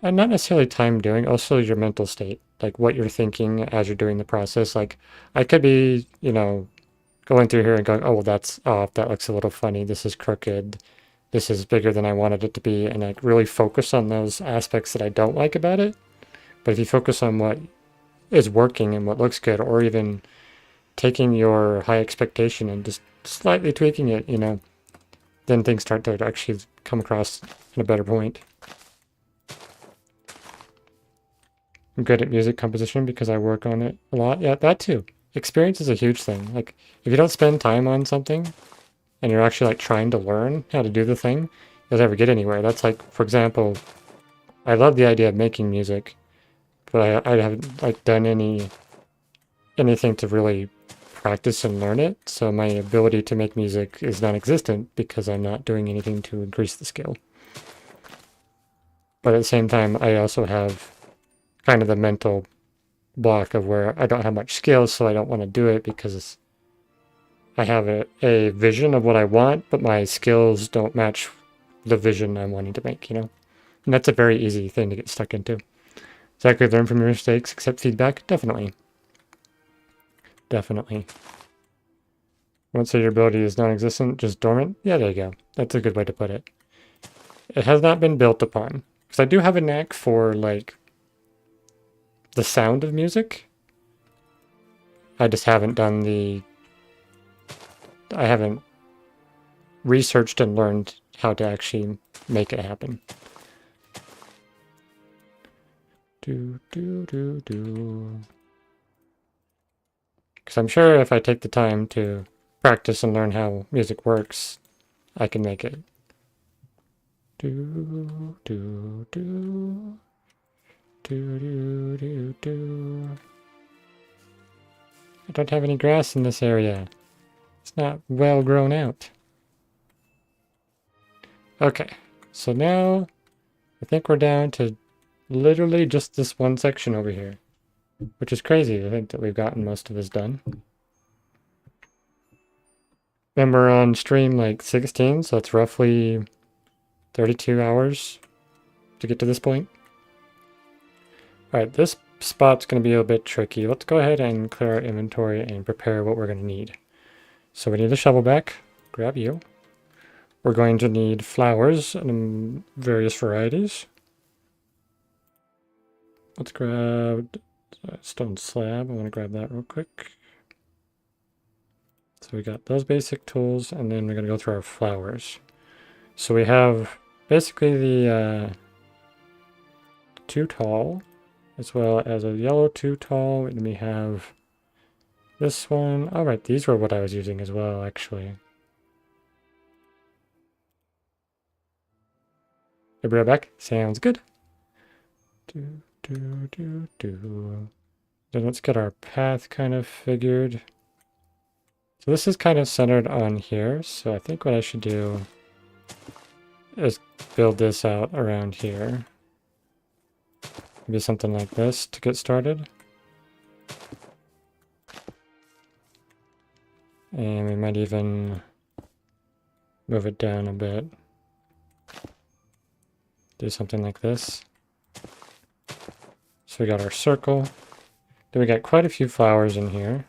And not necessarily time doing, also your mental state. Like what you're thinking as you're doing the process. Like I could be, you know, going through here and going, oh, well, that's off. That looks a little funny. This is crooked. This is bigger than I wanted it to be. And I really focus on those aspects that I don't like about it. But if you focus on what is working and what looks good, or even taking your high expectation and just slightly tweaking it, you know, then things start to actually come across in a better point. I'm good at music composition because I work on it a lot. Yeah, that too. Experience is a huge thing. Like, if you don't spend time on something, and you're actually like trying to learn how to do the thing, you'll never get anywhere. That's like, for example, I love the idea of making music, but I haven't like done anything to really practice and learn it. So my ability to make music is non-existent because I'm not doing anything to increase the skill. But at the same time, I also have kind of the mental block of where I don't have much skill, so I don't want to do it because I have a vision of what I want, but my skills don't match the vision I'm wanting to make, you know? And that's a very easy thing to get stuck into. Exactly, learn from your mistakes, accept feedback? Definitely. Definitely. Won't say your ability is non-existent, just dormant? Yeah, there you go. That's a good way to put it. It has not been built upon. Because I do have a knack for, like, the sound of music. I just haven't done I haven't researched and learned how to actually make it happen. Do, do, do, do. Because I'm sure if I take the time to practice and learn how music works, I can make it. Do, do, do. Do, do, do, do. I don't have any grass in this area. It's not well grown out. Okay, so now I think we're down to literally just this one section over here, which is crazy to think that we've gotten most of this done. And we're on stream like 16, so it's roughly 32 hours to get to this point. Alright, this spot's going to be a bit tricky. Let's go ahead and clear our inventory and prepare what we're going to need. So we need a shovel back. Grab you. We're going to need flowers in various varieties. Let's grab a stone slab. I want to grab that real quick. So we got those basic tools, and then we're going to go through our flowers. So we have basically the 2 tall, as well as a yellow 2 tall, and we have this one. All right, these were what I was using as well, actually. I'll be right back. Sounds good. Do, do, do, do. Then let's get our path kind of figured. So this is kind of centered on here, so I think what I should do is build this out around here. Maybe something like this to get started. And we might even move it down a bit. Do something like this. So we got our circle. Then we got quite a few flowers in here.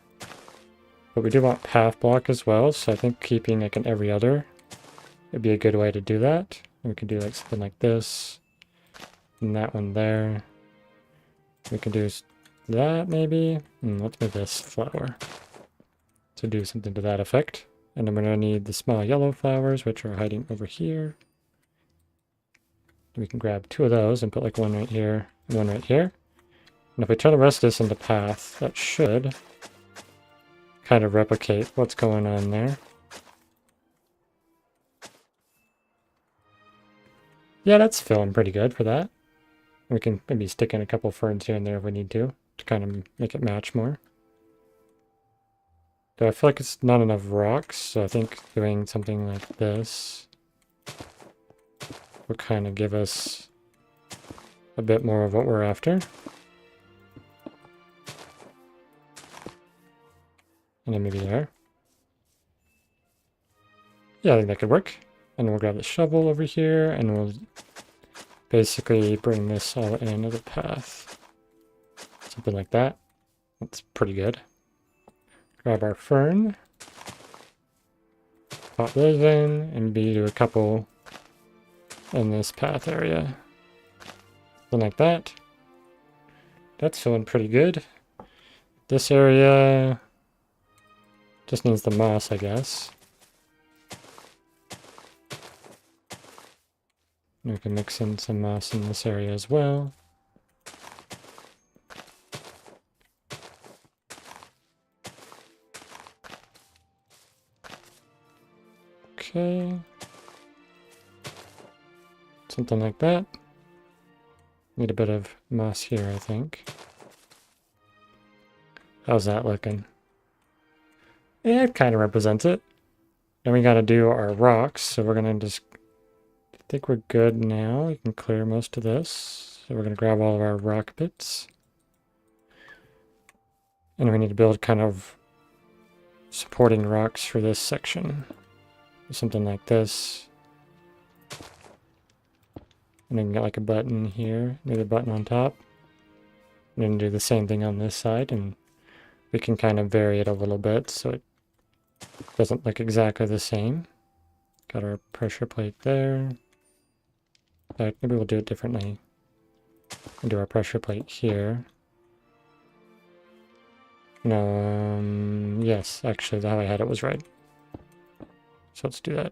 But we do want path block as well, so I think keeping like an every other would be a good way to do that. And we can do like something like this. And that one there. We can do that maybe. Let's move this flower to do something to that effect. And then we're going to need the small yellow flowers, which are hiding over here. We can grab 2 of those and put like one right here and one right here. And if we turn the rest of this into path, that should kind of replicate what's going on there. Yeah, that's filling pretty good for that. We can maybe stick in a couple ferns here and there if we need to kind of make it match more. Though I feel like it's not enough rocks, so I think doing something like this will kind of give us a bit more of what we're after. And then maybe there. Yeah, I think that could work. And we'll grab the shovel over here, and we'll basically bring this all into the path. Something like that. That's pretty good. Grab our fern. Pop those in, and do a couple in this path area. Something like that. That's feeling pretty good. This area just needs the moss, I guess. And we can mix in some moss in this area as well. Okay. Something like that. Need a bit of moss here, I think. How's that looking? Yeah, it kind of represents it. Then we got to do our rocks, so we're going to just... I think we're good now. We can clear most of this. So we're going to grab all of our rock bits. And we need to build kind of supporting rocks for this section. Something like this. And then get like a button here, maybe a button on top. And then do the same thing on this side, and we can kind of vary it a little bit so it doesn't look exactly the same. Got our pressure plate there. But maybe we'll do it differently. We'll do our pressure plate here. No, yes, actually, how I had it was right. So let's do that.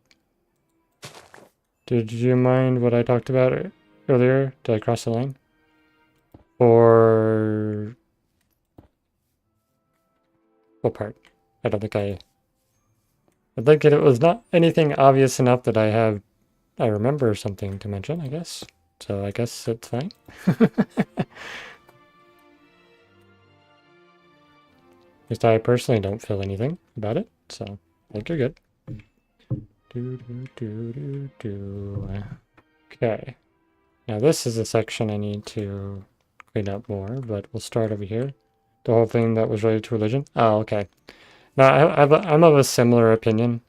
Did you mind what I talked about earlier? Did I cross the line? Or... what part? I don't think I think it was not anything obvious enough that I remember something to mention, I guess. So I guess it's fine. At least I personally don't feel anything about it, so I think you're good. Okay. Now this is a section I need to clean up more, but we'll start over here. The whole thing that was related to religion? Oh, okay. Now, I'm of a similar opinion,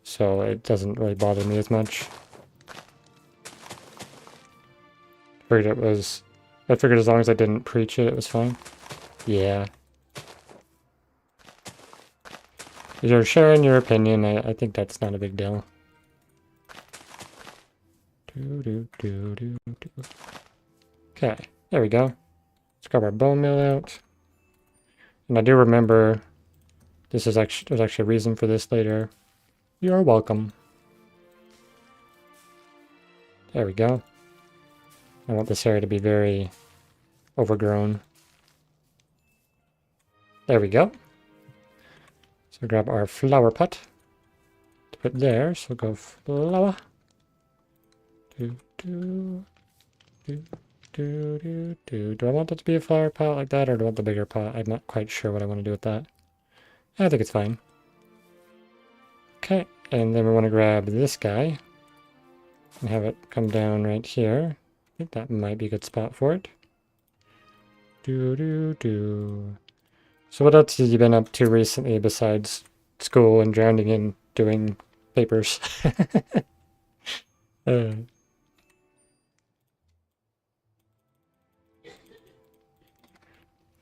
so it doesn't really bother me as much. I figured as long as I didn't preach it, it was fine. Yeah. If you're sharing your opinion, I think that's not a big deal. Okay, there we go. Let's grab our bone meal out. And I do remember there's actually a reason for this later. You're welcome. There we go. I want this area to be very overgrown. There we go. So grab our flower pot to put there. So go flower. Do I want that to be a flower pot like that, or do I want the bigger pot? I'm not quite sure what I want to do with that. I think it's fine. Okay, and then we want to grab this guy and have it come down right here. I think that might be a good spot for it. So what else have you been up to recently besides school and drowning in doing papers?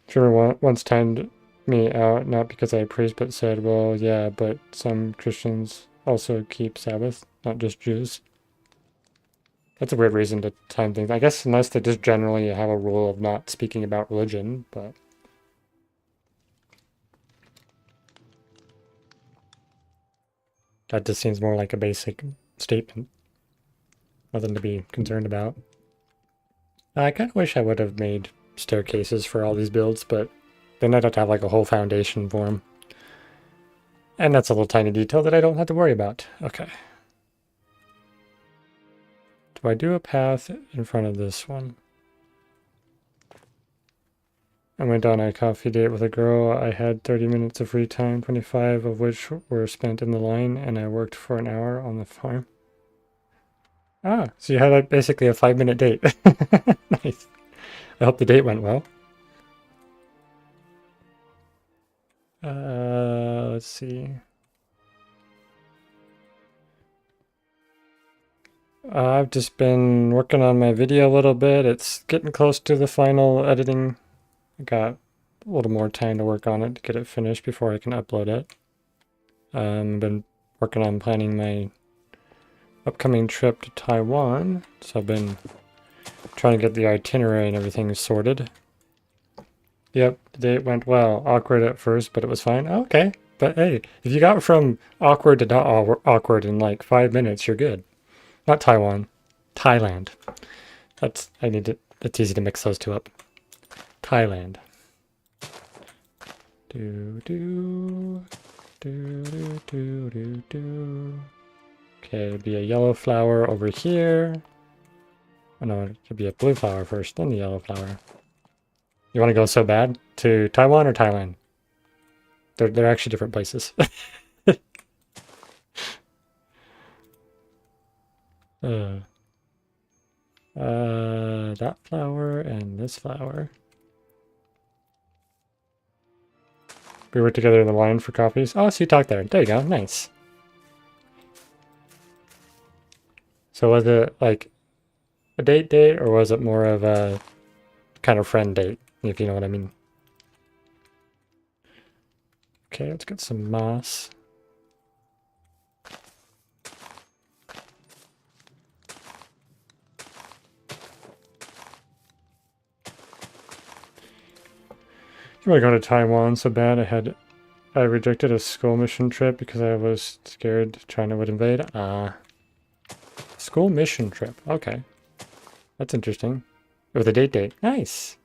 Sure, once timed me out, not because I preached, but said, well, yeah, but some Christians also keep Sabbath, not just Jews. That's a weird reason to time things. I guess unless they just generally have a rule of not speaking about religion, but... that just seems more like a basic statement. Nothing to be concerned about. I kind of wish I would have made staircases for all these builds, but then I'd have to have like a whole foundation for them. And that's a little tiny detail that I don't have to worry about. Okay. Do I do a path in front of this one? I went on a coffee date with a girl. I had 30 minutes of free time, 25 of which were spent in the line, and I worked for an hour on the farm. Ah, so you had like basically a 5-minute date. Nice. I hope the date went well. Let's see. I've just been working on my video a little bit. It's getting close to the final editing. I got a little more time to work on it to get it finished before I can upload it. I've been working on planning my upcoming trip to Taiwan, so I've been trying to get the itinerary and everything sorted. Yep, the date went well. Awkward at first, but it was fine. Okay, but hey, if you got from awkward to not awkward in like 5 minutes, you're good. Not Taiwan. Thailand. That's it's easy to mix those two up. Thailand. Do do do do do do do. Okay, it'd be a yellow flower over here. Oh no, it should be a blue flower first, then the yellow flower. You want to go so bad to Taiwan or Thailand? They're actually different places. That flower and this flower. We were together in the line for coffees. Oh, so you talked there. There you go. Nice. So was it like a date, or was it more of a kind of friend date, if you know what I mean? Okay, let's get some moss. You want to go to Taiwan so bad I rejected a school mission trip because I was scared China would invade. School mission trip. Okay. That's interesting. With a date. Nice.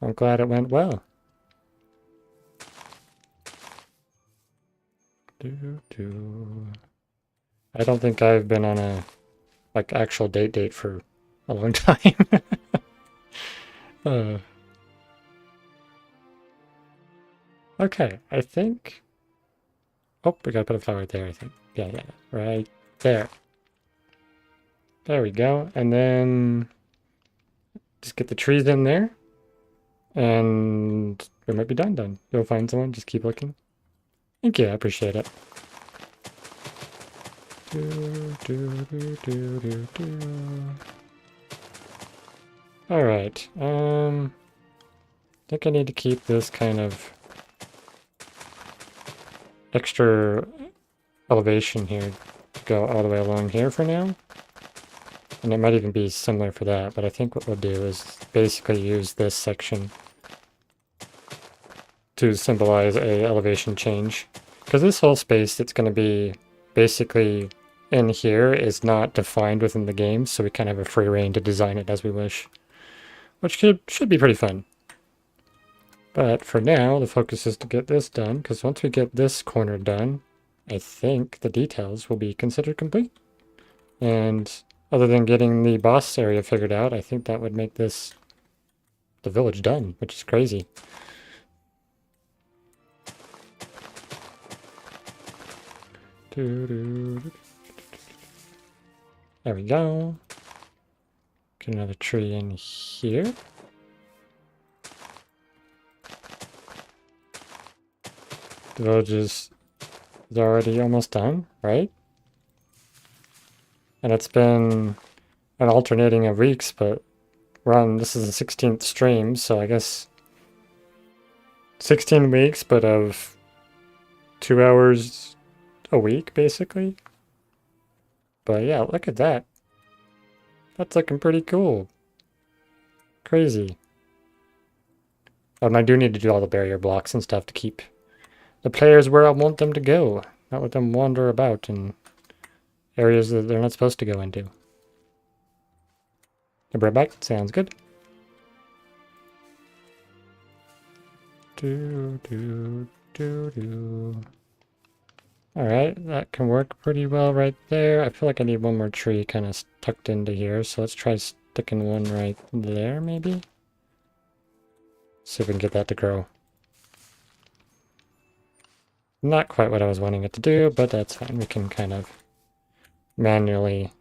I'm glad it went well. I don't think I've been on a actual date for a long time. Okay, I think. Oh, we gotta put a flower there, I think. Yeah, right there. There we go. And then just get the trees in there. And we might be done. You'll find someone, just keep looking. Thank you, I appreciate it. Alright, I think I need to keep this kind of extra elevation here to go all the way along here for now. And it might even be similar for that, but I think what we'll do is basically use this section to symbolize a elevation change. Because this whole space that's going to be basically in here is not defined within the game, so we kind of have a free reign to design it as we wish. Which should be pretty fun. But for now, the focus is to get this done, because once we get this corner done, I think the details will be considered complete. And other than getting the boss area figured out, I think that would make this the village done, which is crazy. There we go. Get another tree in here. The village is already almost done, right? And it's been an alternating of weeks, but this is the 16th stream, so I guess 16 weeks, but of 2 hours a week, basically. But yeah, look at that. That's looking pretty cool. Crazy. Oh, and I do need to do all the barrier blocks and stuff to keep the players where I want them to go. Not let them wander about in areas that they're not supposed to go into. A bread back sounds good. Alright, that can work pretty well right there. I feel like I need one more tree kind of tucked into here, so let's try sticking one right there, maybe? See if we can get that to grow. Not quite what I was wanting it to do, but that's fine. We can kind of manually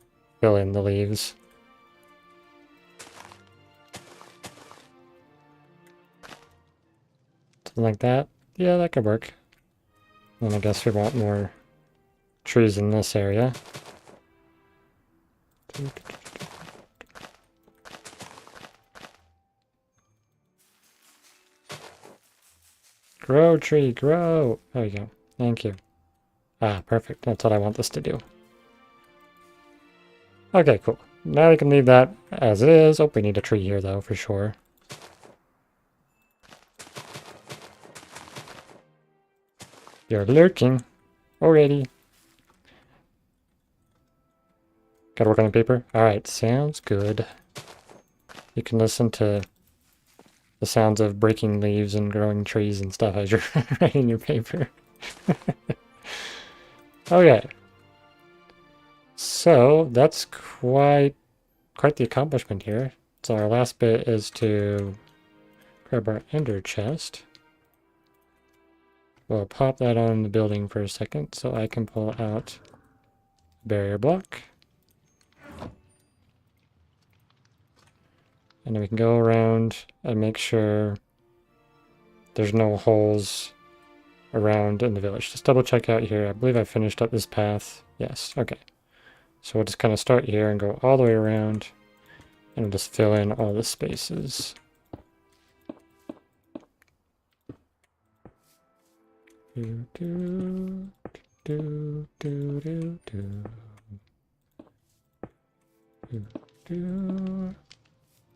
fill in the leaves. Something like that. Yeah, that could work. And I guess we want more trees in this area. Grow, tree, grow! There you go. Thank you. Ah, perfect. That's what I want this to do. Okay, cool. Now we can leave that as it is. Oh, we need a tree here, though, for sure. You're lurking already. Gotta work on the paper? Alright, sounds good. You can listen to the sounds of breaking leaves and growing trees and stuff as you're writing your paper. Okay. So, that's quite the accomplishment here. So our last bit is to grab our ender chest. We'll pop that on the building for a second so I can pull out a barrier block. And then we can go around and make sure there's no holes around in the village. Just double check out here. I believe I finished up this path. Yes, okay. So we'll just kind of start here and go all the way around and we'll just fill in all the spaces. Do, do, do, do, do, do. Do, do,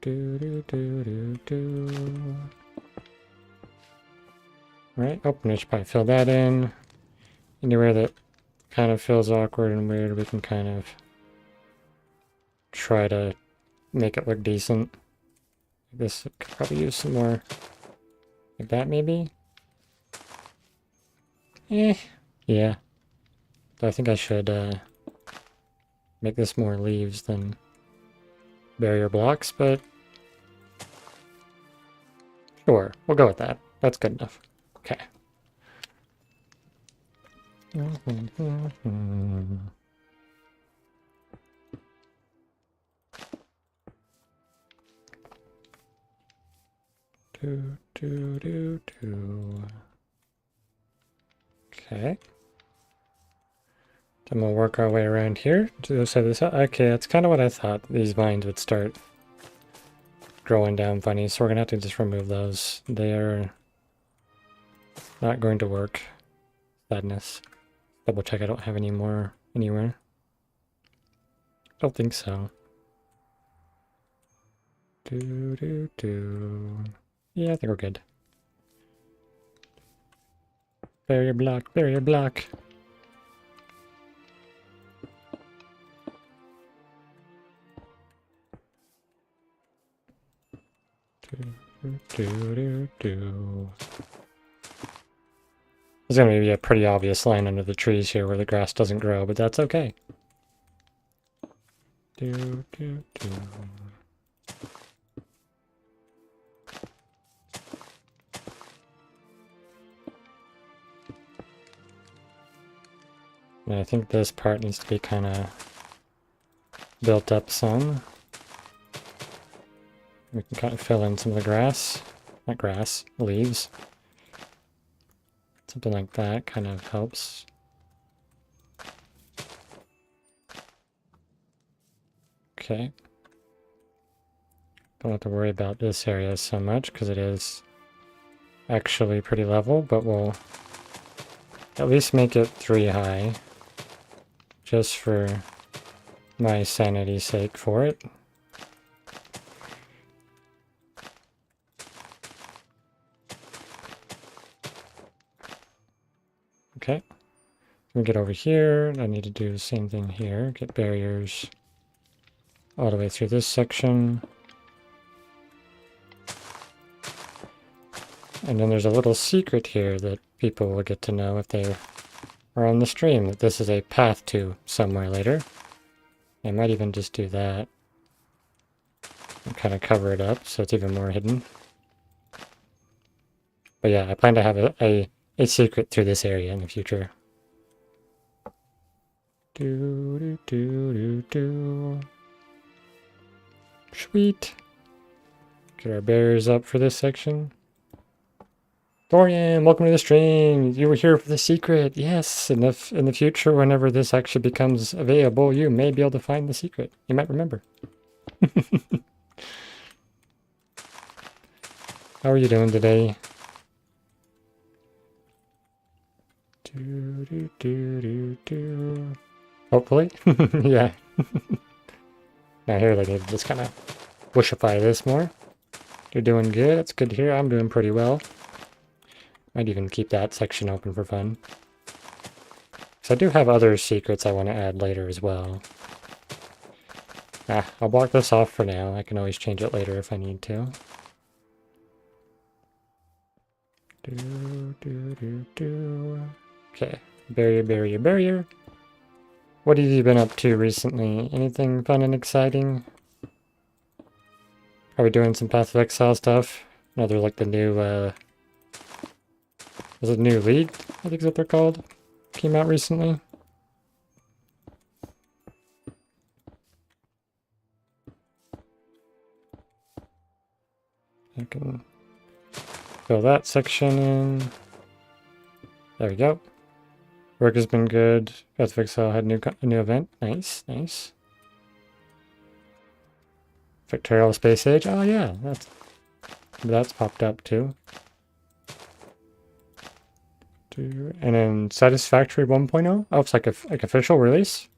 do, do, do, do, do. Right, oh, I should probably fill that in. Anywhere that kind of feels awkward and weird, we can kind of try to make it look decent. This could probably use some more like that, maybe? Yeah. So I think I should make this more leaves than barrier blocks, but sure, we'll go with that. That's good enough. Okay. Do, do, do, do. Okay. Then we'll work our way around here to set this up. Okay, that's kind of what I thought. These vines would start growing down funny, so we're gonna have to just remove those. They are not going to work. Sadness. Double check I don't have any more anywhere. Don't think so. Do, do, do. Yeah, I think we're good. Barrier block, barrier block. Do, do, do, do. There's gonna be a pretty obvious line under the trees here where the grass doesn't grow, but that's okay. Do, do, do. And I think this part needs to be kind of built up some. We can kind of fill in some of the grass. Not grass, leaves. Something like that kind of helps. Okay. Don't have to worry about this area so much because it is actually pretty level, but we'll at least make it 3 high. Just for my sanity's sake for it. Okay. Let me get over here. I need to do the same thing here. Get barriers all the way through this section. And then there's a little secret here that people will get to know if they are on the stream, that this is a path to somewhere later. I might even just do that and kind of cover it up so it's even more hidden. But yeah, I plan to have a secret through this area in the future. Do, do, do, do, do. Sweet. Get our barriers up for this section. Dorian, welcome to the stream. You were here for the secret. Yes, in the future, whenever this actually becomes available, you may be able to find the secret. You might remember. How are you doing today? Do, do, do, do, do. Hopefully. Yeah. Now here, they need to just kind of bushify this more. You're doing good. It's good to hear. I'm doing pretty well. Might even keep that section open for fun. Because I do have other secrets I want to add later as well. I'll block this off for now. I can always change it later if I need to. Okay, barrier, barrier, barrier. What have you been up to recently? Anything fun and exciting? Are we doing some Path of Exile stuff? Another like the new, was it New League? I think is what they're called. Came out recently. I can fill that section in. There we go. Work has been good. Path of Exile had a new event. Nice, nice. Victorial Space Age. Oh yeah, that's popped up too. And then Satisfactory 1.0. Oh, it's like official release.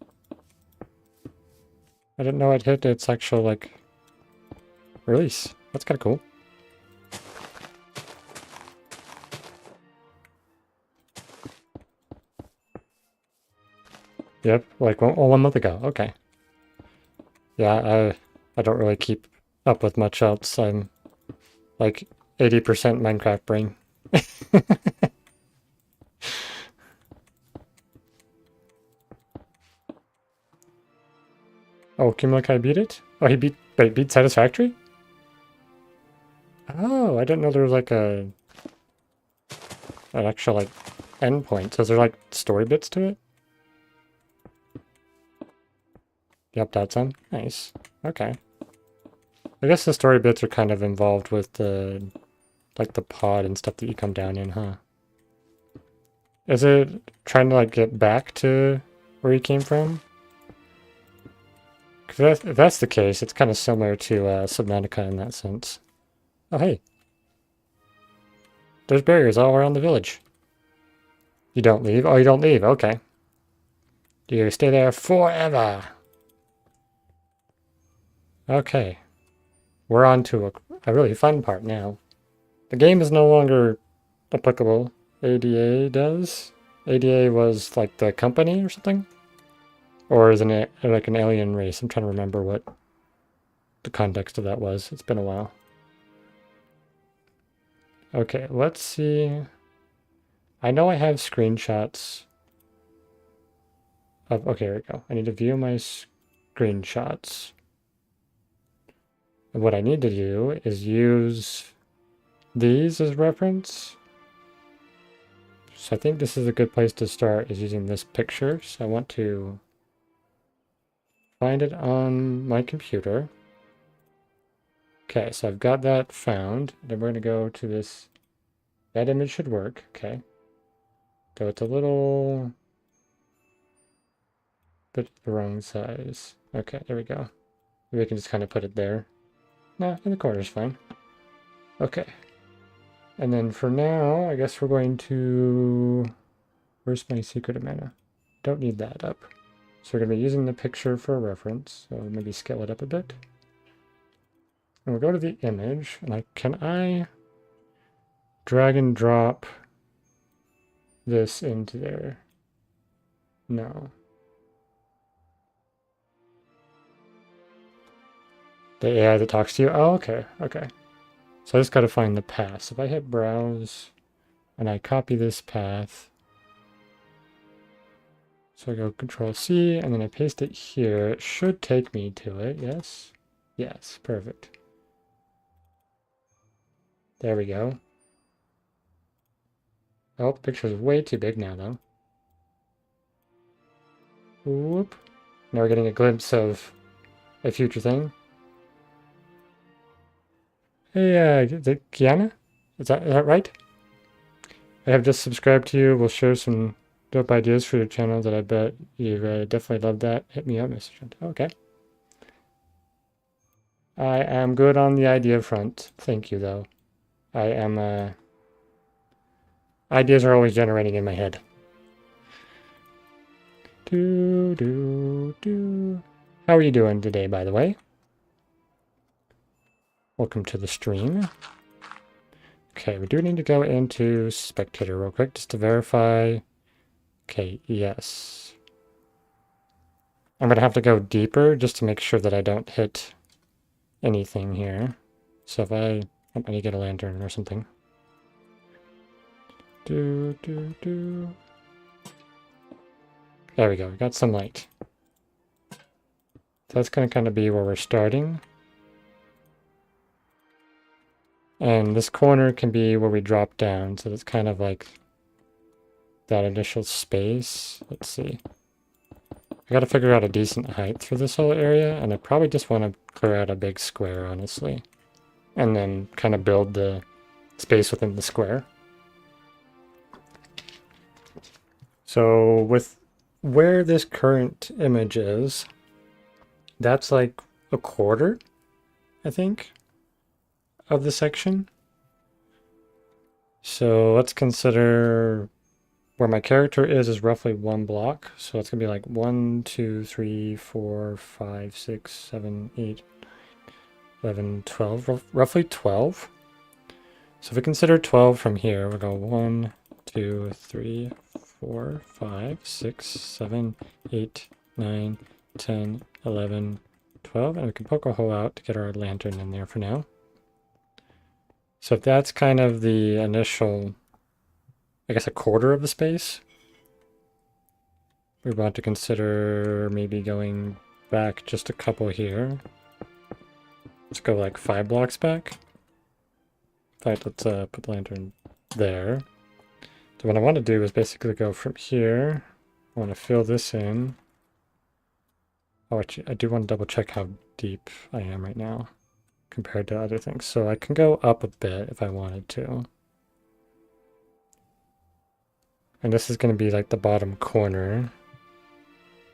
I didn't know it hit its actual like release. That's kind of cool. Yep, like 1 month ago. Okay. Yeah, I don't really keep up with much else. I'm like 80% Minecraft brain. Oh, Kimlakai beat it? Oh, he beat Satisfactory? Oh, I didn't know there was like an actual like endpoint. So is there like story bits to it? Yep, that's on. Nice. Okay. I guess the story bits are kind of involved with the like the pod and stuff that you come down in, huh? Is it trying to like get back to where you came from? If that's the case, it's kind of similar to Subnautica in that sense. Oh, hey. There's barriers all around the village. You don't leave? Oh, you don't leave. Okay. You stay there forever. Okay. We're on to a really fun part now. The game is no longer applicable. ADA does? ADA was like the company or something? Or is it like an alien race? I'm trying to remember what the context of that was. It's been a while. Okay, let's see. I know I have screenshots of... Okay, here we go. I need to view my screenshots. And what I need to do is use these as reference. So I think this is a good place to start, is using this picture. So I want to find it on my computer. Okay, so I've got that found. Then we're going to go to this. That image should work. Okay. Though it's a little bit the wrong size. Okay, there we go. Maybe we can just kind of put it there. No, in the corner is fine. Okay. And then for now, I guess we're going to... Where's my secret of mana? Don't need that up. So we're going to be using the picture for a reference. So maybe scale it up a bit. And we'll go to the image. And can I drag and drop this into there? No. The AI that talks to you? Oh, okay. Okay. So I just got to find the path. So if I hit browse and I copy this path, so I go Control C and then I paste it here, it should take me to it. Yes. Yes. Perfect. There we go. Oh, the picture's way too big now, though. Whoop. Now we're getting a glimpse of a future thing. Hey, is it Kiana? Is that right? I have just subscribed to you. We'll share some dope ideas for your channel that I bet you definitely love that. Hit me up, Mr. Trent. Okay. I am good on the idea front. Thank you, though. I am, ideas are always generating in my head. How are you doing today, by the way? Welcome to the stream. Okay, we do need to go into spectator real quick just to verify. Okay, yes. I'm going to have to go deeper just to make sure that I don't hit anything here. So if I need to get a lantern or something. There we go, we got some light. So that's going to kind of be where we're starting. And this corner can be where we drop down, so it's kind of like that initial space. Let's see. I gotta figure out a decent height for this whole area, and I probably just want to clear out a big square, honestly. And then kind of build the space within the square. So with where this current image is, that's like a quarter, I think, of the section. So let's consider where my character is roughly 1 block. So it's gonna be like 1, 2, 3, 4, 5, 6, 7, 8, 11, 12, roughly 12. So if we consider 12 from here, we'll go 1, 2, 3, 4, 5, 6, 7, 8, 9, 10, 11, 12, and we can poke a hole out to get our lantern in there for now. So if that's kind of the initial, I guess, a quarter of the space, we want to consider maybe going back just a couple here. Let's go like 5 blocks back. In fact, let's put the lantern there. So what I want to do is basically go from here. I want to fill this in. Oh, actually, I do want to double check how deep I am right now compared to other things. So I can go up a bit if I wanted to. And this is going to be like the bottom corner.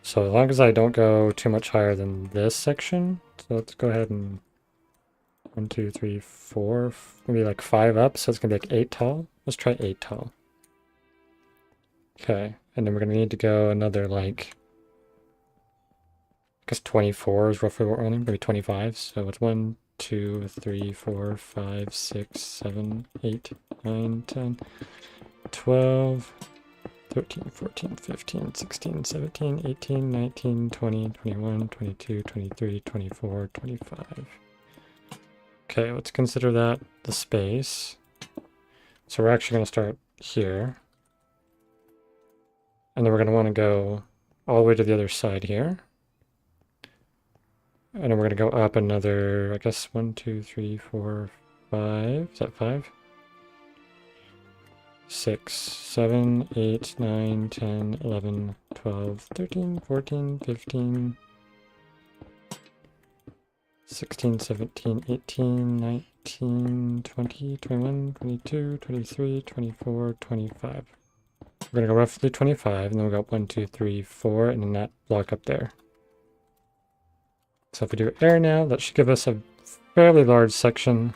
So as long as I don't go too much higher than this section, so let's go ahead and 1, 2, 3, 4, maybe like 5 up, so it's gonna be like 8 tall. Let's try 8 tall. Okay, and then we're gonna need to go another like, I guess 24 is roughly what we're running, maybe 25. So it's 1, 2, 3, 4, 5, 6, 7, 8, 9, 10, 12, 13, 14, 15, 16, 17, 18, 19, 20, 21, 22, 23, 24, 25. Okay, let's consider that the space. So we're actually going to start here. And then we're going to want to go all the way to the other side here. And then we're going to go up another, I guess, 1, 2, 3, 4, 5. Is that 5? 6, 7, 8, 9, 10, 11, 12, 13, 14, 15, 16, 17, 18, 19, 20, 21, 22, 23, 24, 25. We're going to go roughly 25, and then we'll go 1, 2, 3, 4, and then that block up there. So if we do air now, that should give us a fairly large section,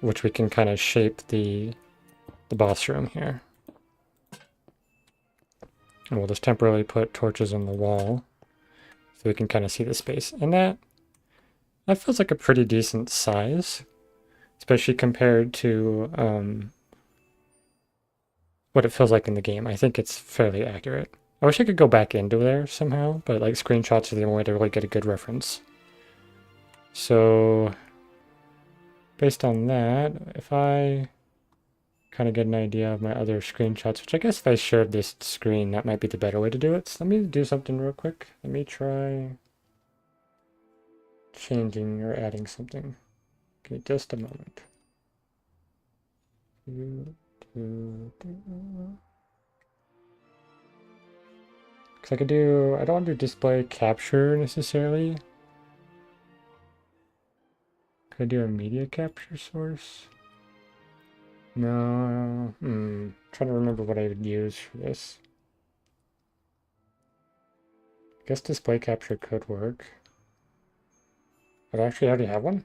which we can kind of shape the boss room here. And we'll just temporarily put torches on the wall so we can kind of see the space. And that feels like a pretty decent size, especially compared to what it feels like in the game. I think it's fairly accurate. I wish I could go back into there somehow, but like screenshots are the only way to really get a good reference. So based on that, if I kind of get an idea of my other screenshots, which I guess if I shared this screen, that might be the better way to do it. So let me do something real quick. Let me try changing or adding something. Give me just a moment. Because I could do, I don't want to do display capture necessarily. Could I do a media capture source? No, trying to remember what I would use for this. I guess display capture could work. But I actually already have one.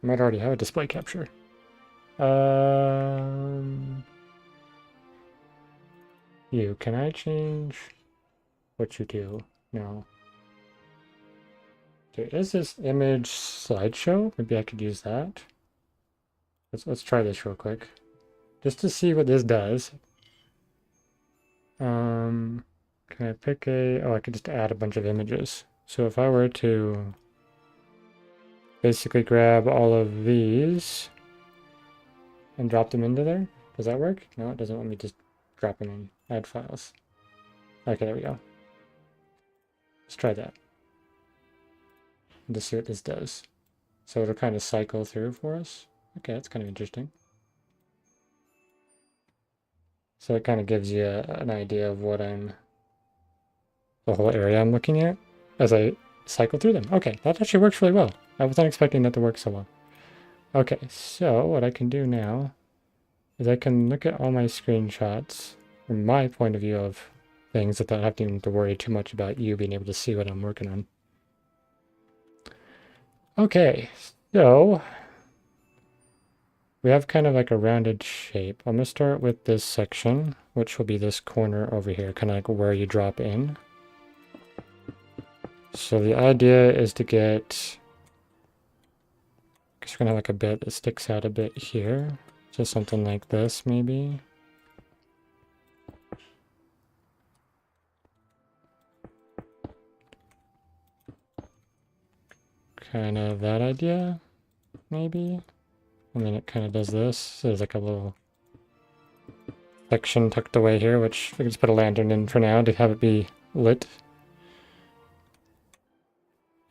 I might already have a display capture. Can I change what you do? No. There is this image slideshow. Maybe I could use that. Let's try this real quick. Just to see what this does. Can I pick a... Oh, I could just add a bunch of images. So if I were to basically grab all of these and drop them into there, does that work? No, it doesn't want me to just drop them in. Add files. Okay, there we go. Let's try that. And just see what this does. So it'll kind of cycle through for us. Okay, that's kind of interesting. So it kind of gives you an idea of what the whole area I'm looking at as I cycle through them. Okay, that actually works really well. I was not expecting that to work so well. Okay, so what I can do now is I can look at all my screenshots from my point of view of things without having to worry too much about you being able to see what I'm working on. Okay, so we have kind of like a rounded shape. I'm going to start with this section, which will be this corner over here, kind of like where you drop in. So the idea is to get, I guess we're going to have like a bit that sticks out a bit here. So something like this, maybe. Kind of that idea, maybe. And then it kind of does this. So there's like a little section tucked away here, which we can just put a lantern in for now to have it be lit.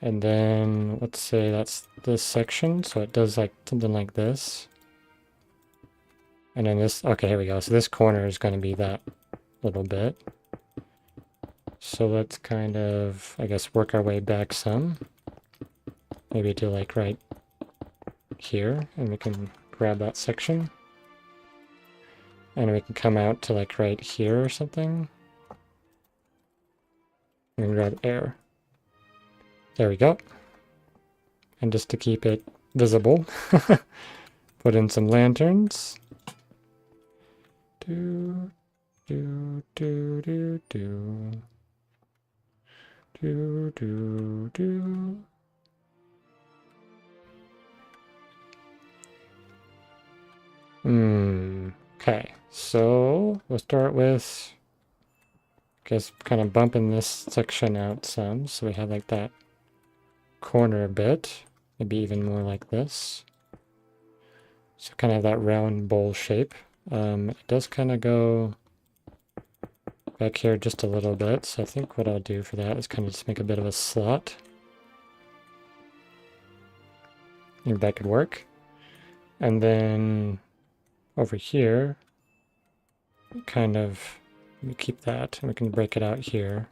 And then let's say that's this section, so it does like something like this. And then this, okay, here we go. So this corner is going to be that little bit. So let's kind of, I guess, work our way back some. Maybe to like right here, and we can grab that section. And we can come out to like right here or something. And grab air. There we go. And just to keep it visible, put in some lanterns. Do, do, do, do, do. Do, do, do. Okay, so we'll start with, I guess, kind of bumping this section out some, so we have like that corner bit, maybe even more like this. So kind of that round bowl shape. It does kind of go back here just a little bit, so I think what I'll do for that is kind of just make a bit of a slot. I think that could work. And then over here, kind of, let me keep that, and we can break it out here.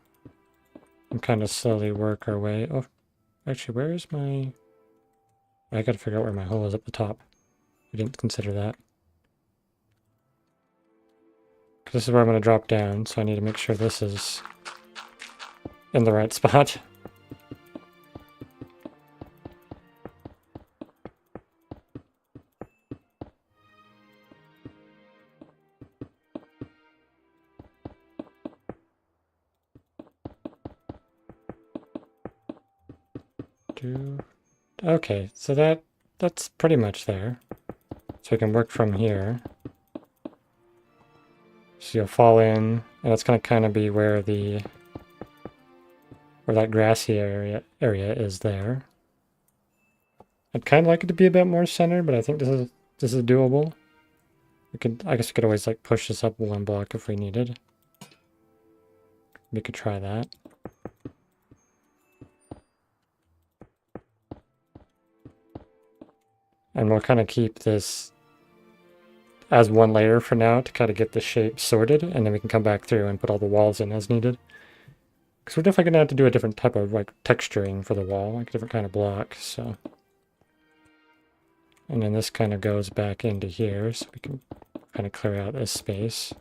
And kind of slowly work our way. Oh, actually, where is my... I gotta figure out where my hole is at the top. I didn't consider that. This is where I'm going to drop down, so I need to make sure this is in the right spot. Okay, so that's pretty much there. So we can work from here. So you'll fall in, and that's going to kind of be where that grassy area is there. I'd kind of like it to be a bit more centered, but I think this is doable. I guess we could always like push this up one block if we needed. We could try that. And we'll kind of keep this as one layer for now to kind of get the shape sorted, and then we can come back through and put all the walls in as needed. Because we're definitely going to have to do a different type of like texturing for the wall, like a different kind of block, so. And then this kind of goes back into here, so we can kind of clear out this space.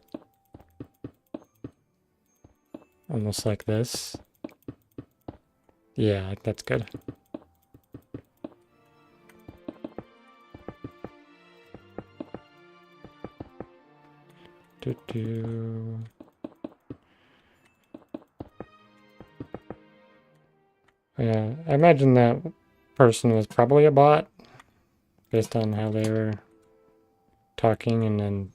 Almost like this. Yeah, that's good. Yeah, I imagine that person was probably a bot, based on how they were talking, and then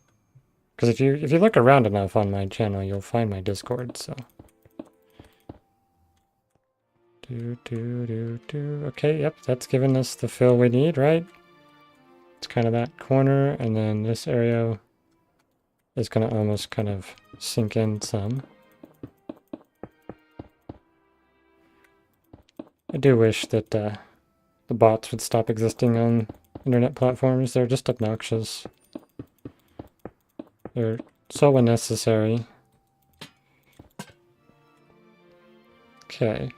Because if you look around enough on my channel, you'll find my Discord, so. Okay, yep, that's giving us the fill we need, right? It's kind of that corner, and then this area is going to almost kind of sink in some. I do wish that the bots would stop existing on internet platforms. They're just obnoxious. They're so unnecessary. Okay.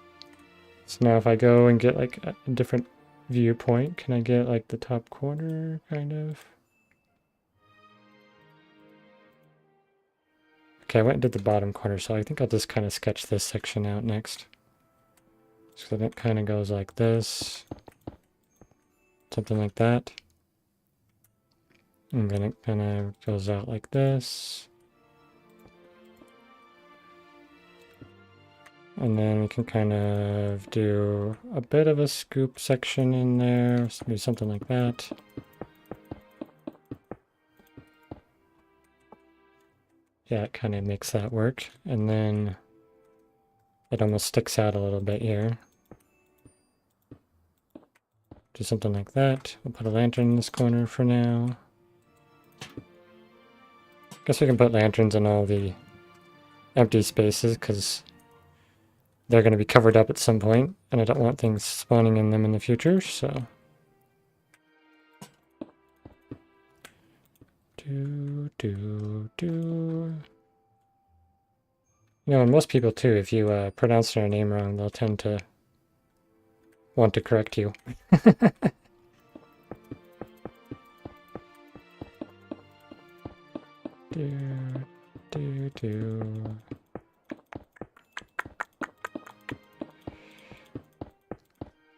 So now if I go and get like a different viewpoint, can I get like the top corner, kind of? Okay, I went and did the bottom corner, so I think I'll just kind of sketch this section out next. So then it kind of goes like this. Something like that. And then it kind of goes out like this. And then we can kind of do a bit of a scoop section in there. So do something like that. Yeah, it kind of makes that work. And then it almost sticks out a little bit here. Do something like that. We'll put a lantern in this corner for now. Guess we can put lanterns in all the empty spaces because they're going to be covered up at some point, and I don't want things spawning in them in the future, so. You know, and most people too, if you pronounce their name wrong, they'll tend to want to correct you.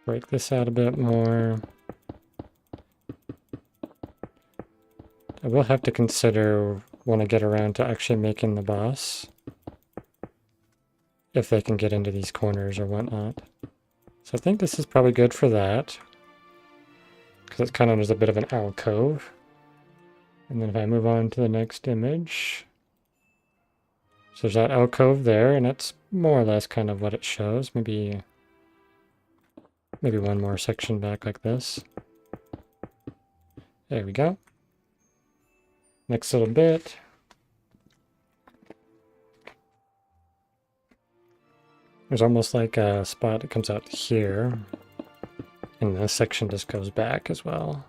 Break this out a bit more. I will have to consider when I get around to actually making the boss, if they can get into these corners or whatnot. So I think this is probably good for that, because it's kind of there's a bit of an alcove. And then if I move on to the next image, so there's that alcove there, and that's more or less kind of what it shows. Maybe one more section back like this. There we go. Next little bit. There's almost like a spot that comes out here, and this section just goes back as well.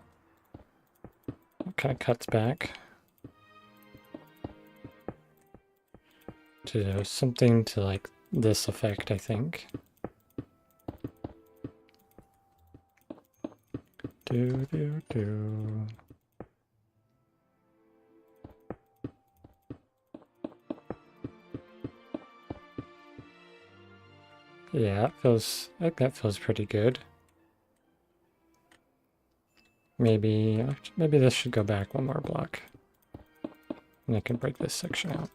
It kind of cuts back to something to like this effect, I think. Yeah, I think that feels pretty good. Maybe this should go back one more block. And I can break this section out.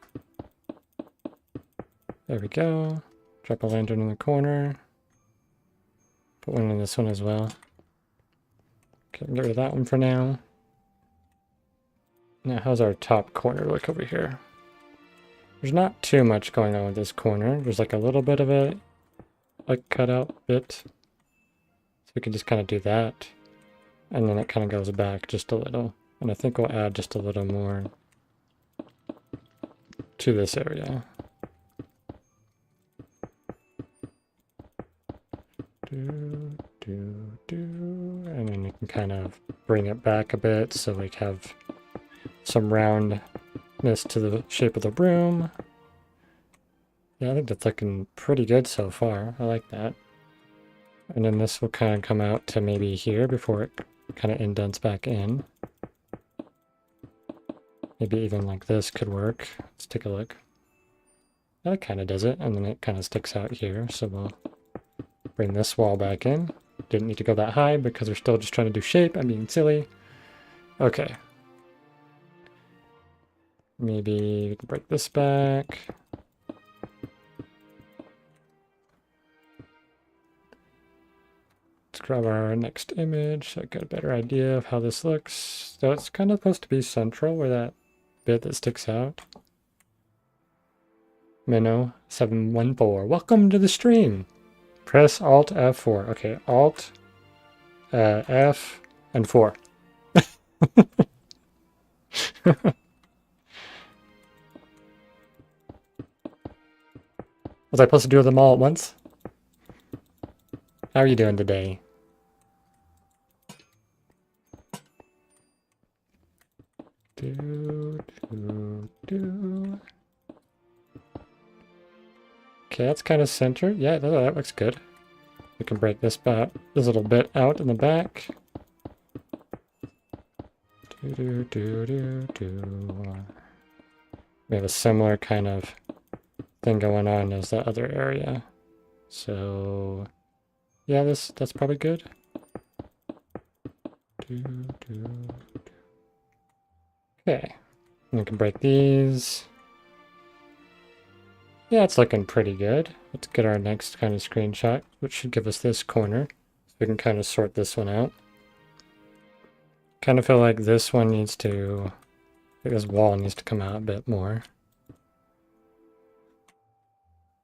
There we go. Drop a lantern in the corner. Put one in this one as well. Okay, get rid of that one for now. Now, how's our top corner look over here? There's not too much going on with this corner. There's like a little bit of a cutout bit. So we can just kind of do that. And then it kind of goes back just a little. And I think we'll add just a little more to this area. And then you can kind of bring it back a bit so we have some roundness to the shape of the room. Yeah, I think that's looking pretty good so far. I like that. And then this will kind of come out to maybe here before it kind of indents back in. Maybe even like this could work. Let's take a look. That kind of does it, and then it kind of sticks out here, so we'll bring this wall back in. Didn't need to go that high because we're still just trying to do shape. I'm being silly. Okay. Maybe we can break this back. Let's grab our next image so I get a better idea of how this looks. So it's kind of supposed to be central where that bit that sticks out. Minnow 714. Welcome to the stream. Press Alt F4. Okay, Alt F and 4. Was I supposed to do them all at once? How are you doing today? Okay, that's kind of centered. Yeah, that looks good. We can break this little bit out in the back. We have a similar kind of thing going on as that other area. So yeah, that's probably good. Okay, we can break these. Yeah, it's looking pretty good. Let's get our next kind of screenshot, which should give us this corner. So we can kind of sort this one out. Kind of feel like this one needs to, this wall needs to come out a bit more.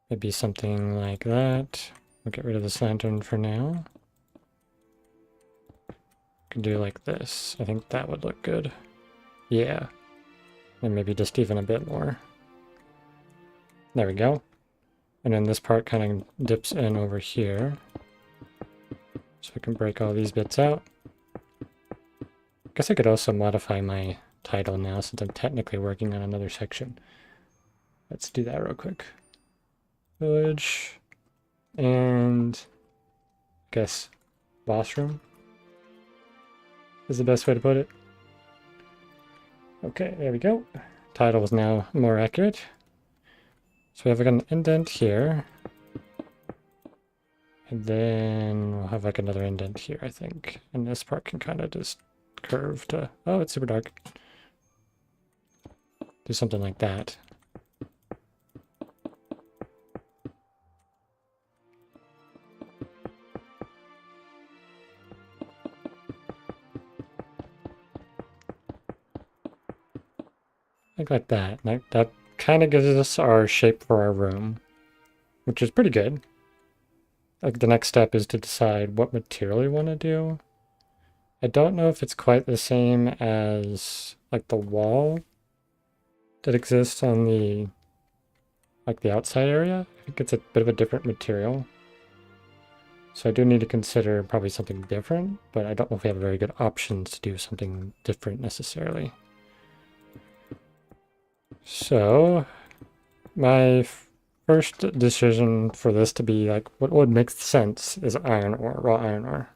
Maybe something like that. We'll get rid of this lantern for now. Could do like this. I think that would look good. Yeah. And maybe just even a bit more. There we go. And then this part kind of dips in over here. So we can break all these bits out. I guess I could also modify my title now since I'm technically working on another section. Let's do that real quick. Village. And I guess boss room is the best way to put it. Okay, there we go. Title is now more accurate. So we have like an indent here. And then we'll have like another indent here, I think. And this part can kind of just curve to... Oh, it's super dark. Do something like that. Like that. That kind of gives us our shape for our room, which is pretty good. Like the next step is to decide what material we want to do. I don't know if it's quite the same as like the wall that exists on the outside area. I think it's a bit of a different material. So I do need to consider probably something different, but I don't know if we have very good options to do something different necessarily. So my first decision for this to be like what would make sense is iron ore, raw iron ore.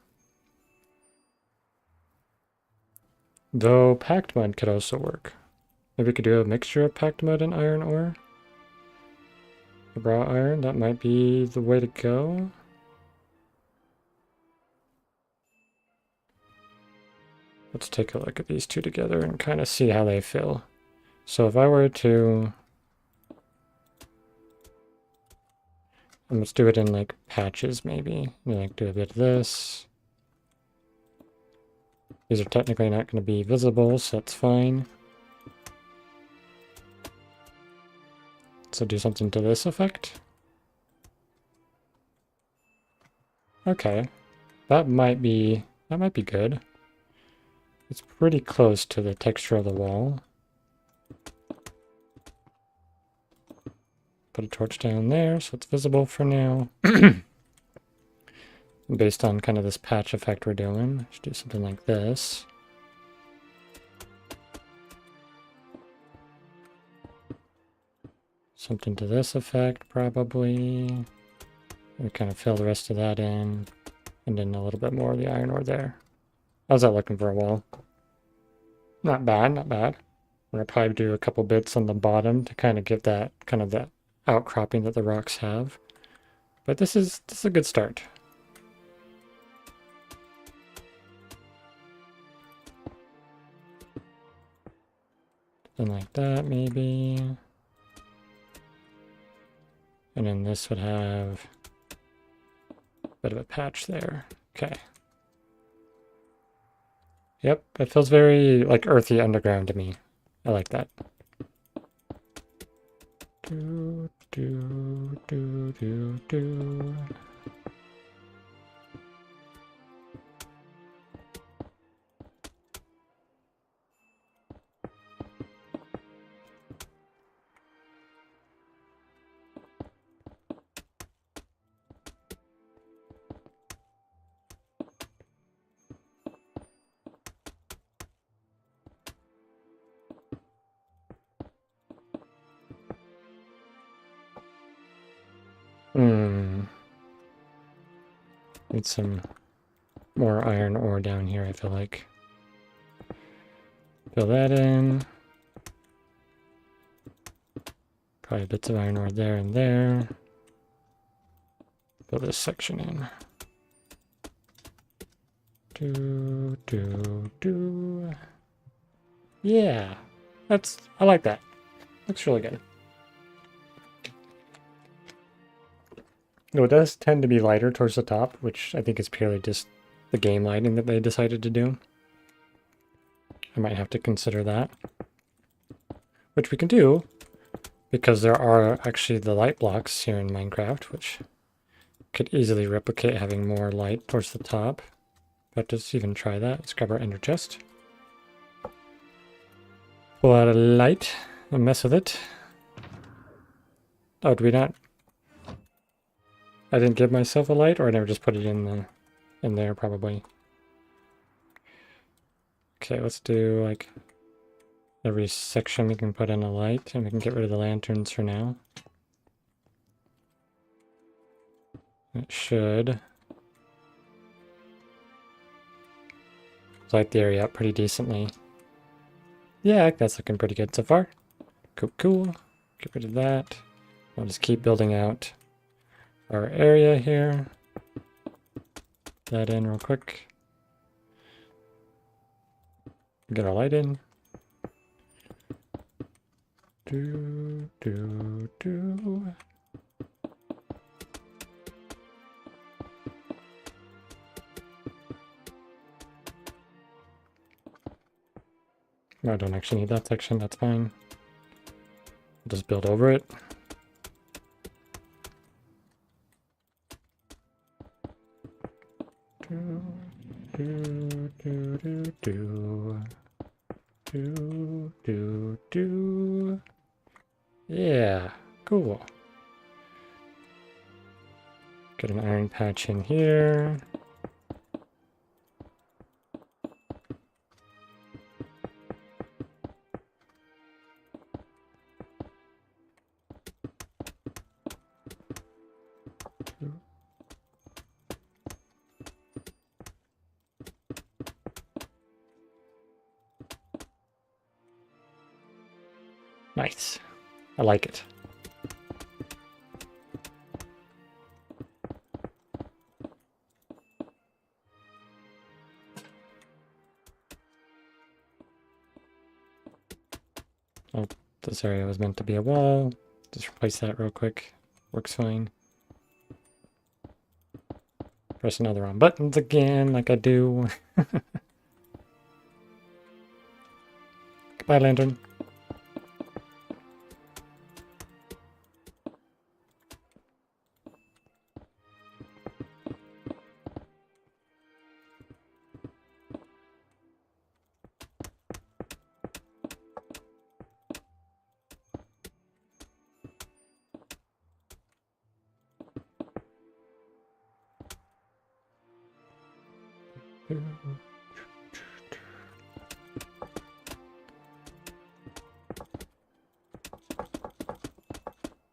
Though packed mud could also work. Maybe we could do a mixture of packed mud and iron ore. Raw iron, that might be the way to go. Let's take a look at these two together and kind of see how they feel. So if I were to... And let's do it in like patches maybe. Like do a bit of this. These are technically not going to be visible, so that's fine. So do something to this effect. Okay. That might be good. It's pretty close to the texture of the wall. Put a torch down there so it's visible for now. Based on kind of this patch effect we're doing, let's do something like this. Something to this effect, probably. We kind of fill the rest of that in, and then a little bit more of the iron ore there. How's that looking for a wall? Not bad, not bad. I'm gonna probably do a couple bits on the bottom to kind of give that kind of that outcropping that the rocks have. But this is a good start. Something like that, maybe. And then this would have a bit of a patch there. Okay. Yep, it feels very like earthy underground to me. I like that. Do, do, do, do, do. Need some more iron ore down here, I feel like. Fill that in. Probably bits of iron ore there and there. Fill this section in. Do, do, do. Yeah, I like that. Looks really good. No, it does tend to be lighter towards the top, which I think is purely just the game lighting that they decided to do. I might have to consider that. Which we can do, because there are actually the light blocks here in Minecraft, which could easily replicate having more light towards the top. But let's even try that. Let's grab our ender chest. Pull out a light and mess with it. Oh, did we not? I didn't give myself a light, or I never just put it in there probably. Okay, let's do like every section we can put in a light, and we can get rid of the lanterns for now. It should light the area up pretty decently. Yeah, that's looking pretty good so far. Cool, cool. Get rid of that. I'll just keep building out our area here. That in real quick. Get our light in. Do, do, do. No, I don't actually need that section, that's fine. I'll just build over it. Do, do, do, do, do. Do, do, do. Yeah, cool. Get an iron patch in here. Nice. I like it. Oh, this area was meant to be a wall. Just replace that real quick. Works fine. Press another wrong buttons again, like I do. Goodbye, lantern.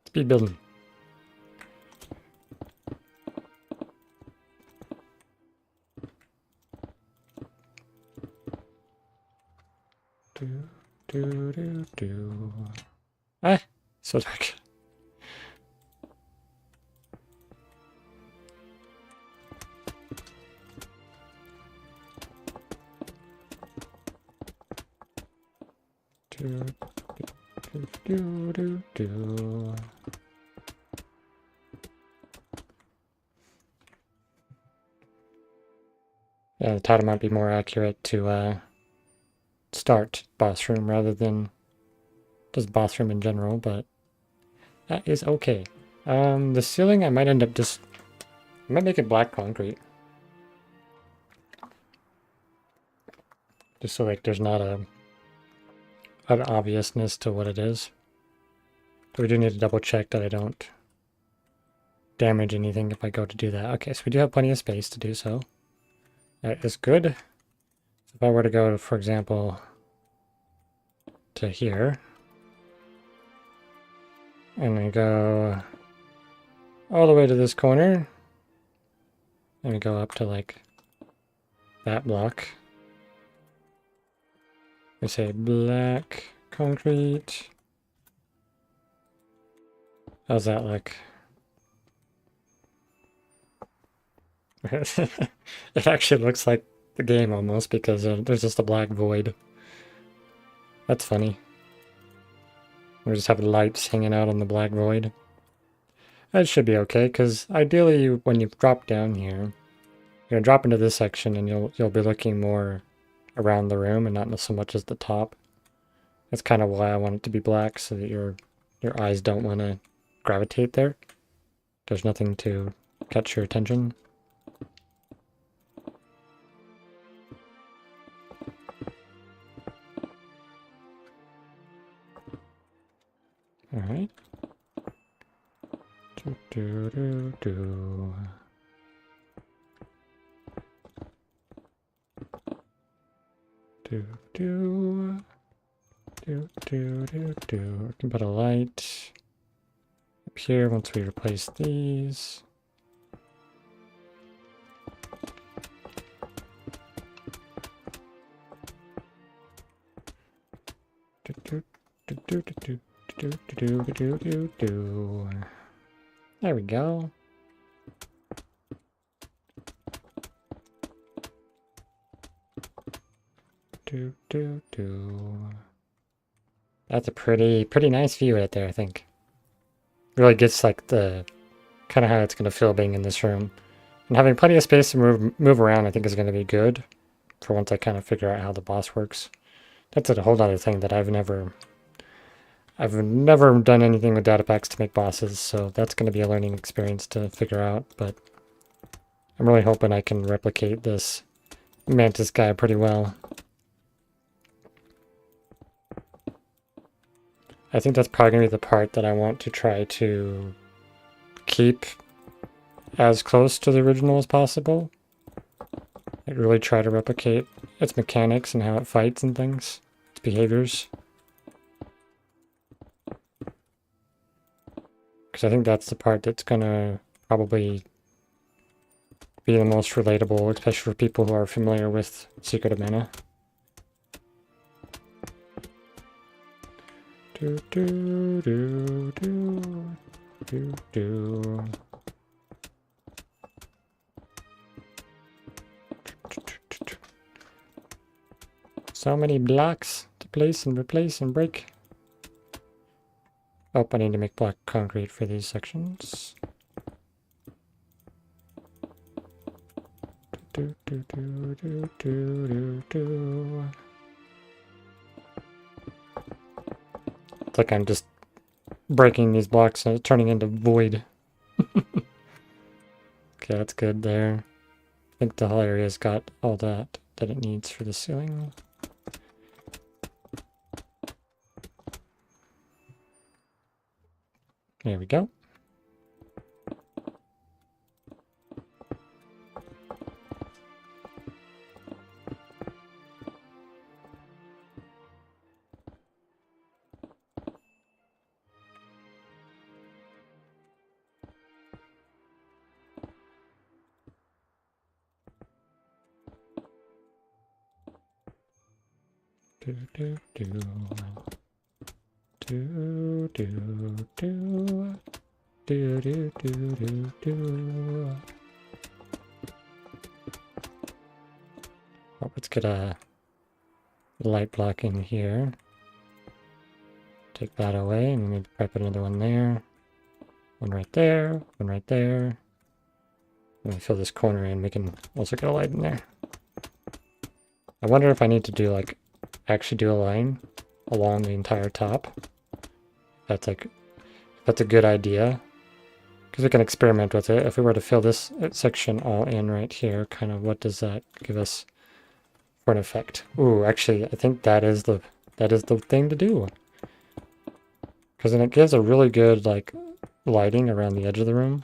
Speed building. Do, do, do, do. Ah, so dark. Do, do, do, do, do. Yeah, the title might be more accurate to start boss room rather than just boss room in general, but That is okay. The ceiling, I might end up just... I might make it black concrete. Just so like there's not an obviousness to what it is. So we do need to double check that I don't damage anything if I go to do that. Okay, so we do have plenty of space to do so. That is good. If I were to go, for example, to here, and I go all the way to this corner, and we go up to like that block. We say black concrete. How's that look? It actually looks like the game almost because there's just a black void. That's funny. We just have lights hanging out on the black void. That should be okay, because ideally when you drop down here, you're gonna drop into this section and you'll be looking more around the room and not so much as the top. That's kind of why I want it to be black, so that your eyes don't want to gravitate there. There's nothing to catch your attention. All right. Do do do. Do do do do do do. We can put a light up here once we replace these. Do do do do do do do do do do do. There we go. Do do do. That's a pretty nice view right there, I think. Really gets like the kind of how it's gonna feel being in this room. And having plenty of space to move around I think is gonna be good for once I kind of figure out how the boss works. That's a whole other thing that I've never done anything with data packs to make bosses, so that's going to be a learning experience to figure out, but I'm really hoping I can replicate this mantis guy pretty well. I think that's probably going to be the part that I want to try to keep as close to the original as possible. Like really try to replicate its mechanics and how it fights and things, its behaviors. Because I think that's the part that's gonna probably be the most relatable, especially for people who are familiar with Secret of Mana. Do do do do do do. So many blocks to place and replace and break. Oh, I need to make black concrete for these sections. Do, do, do, do, do, do, do. It's like I'm just breaking these blocks and turning into void. Okay, that's good there. I think the whole area's got all that it needs for the ceiling. There we go. Do do do. Do do do. Do do do do do. Oh, let's get a light block in here. Take that away and maybe put another one there. One right there, one right there. Let me fill this corner in, we can also get a light in there. I wonder if I need to do like, actually do a line along the entire top. That's like, that's a good idea. Because we can experiment with it. If we were to fill this section all in right here, kind of what does that give us for an effect? Ooh, actually, I think that is the thing to do. Because then it gives a really good, like, lighting around the edge of the room.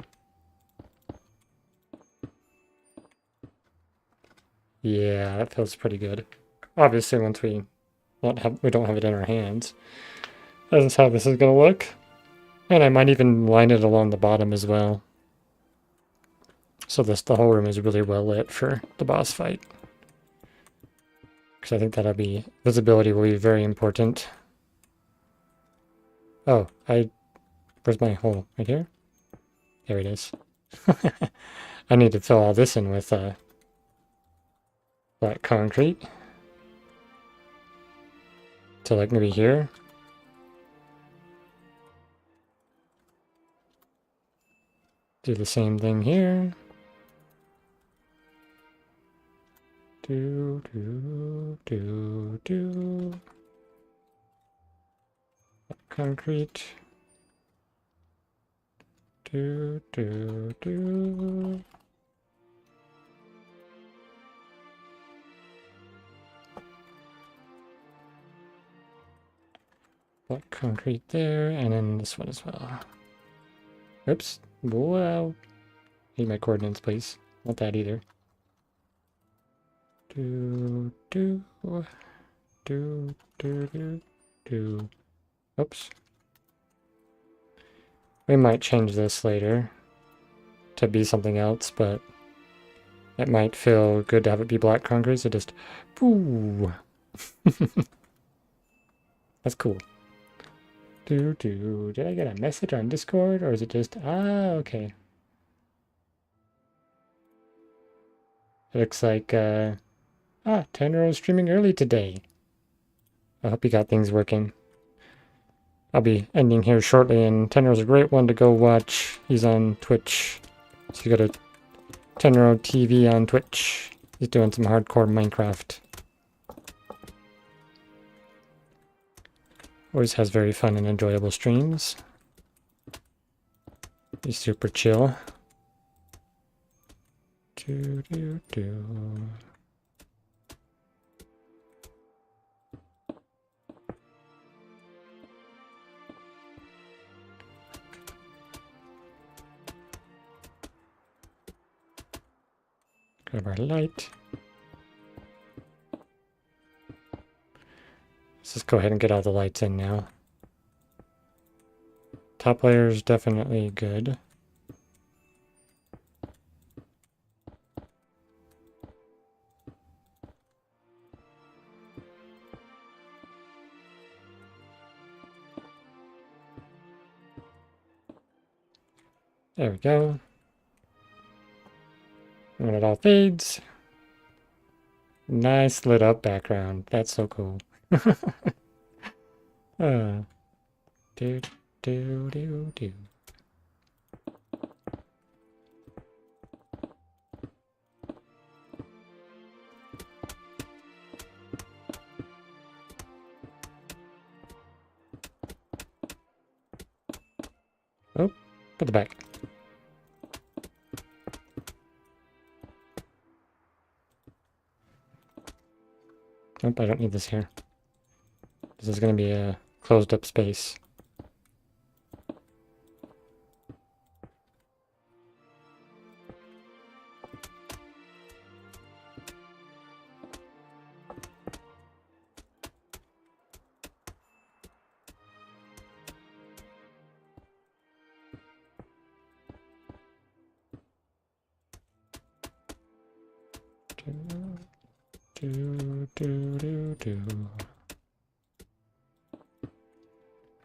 Yeah, that feels pretty good. Obviously, once we don't have it in our hands. That's how this is gonna look. And I might even line it along the bottom as well. So the whole room is really well lit for the boss fight. Because I think visibility will be very important. Oh, where's my hole? Right here? There it is. I need to fill all this in with black concrete. So like maybe here. Do the same thing here. Do. Concrete. Do. Black concrete there, and then this one as well. Oops. Wow. Need my coordinates, please. Not that either. Do. Oops. We might change this later to be something else, but it might feel good to have it be black concrete, so just... Boo! That's cool. Did I get a message on Discord, or is it just... Ah, okay. It looks like, 10-year-old streaming early today. I hope you got things working. I'll be ending here shortly, and 10-year-old's a great one to go watch. He's on Twitch. So you got a 10-year-old TV on Twitch. He's doing some hardcore Minecraft. Always has very fun and enjoyable streams. He's super chill. Grab our light. Let's just go ahead and get all the lights in now. Top layer is definitely good. There we go. When it all fades. Nice lit up background. That's so cool. Do. Oh, put the back. Nope, I don't need this here. This is going to be a closed up space.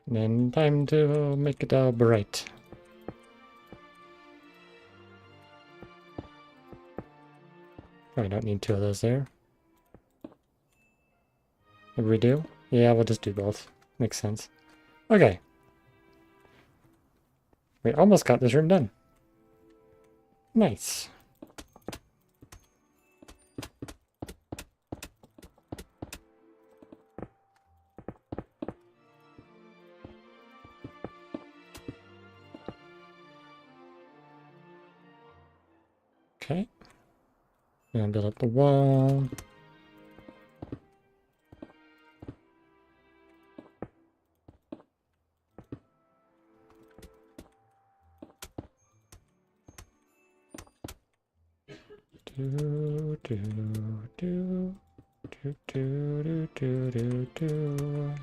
Then time to make it all bright. I don't need two of those there. What do we do? Yeah, we'll just do both. Makes sense. Okay. We almost got this room done. Nice. And build up the wall. Do, do, do, do, do, do, do, do. Do, do, do, do, do.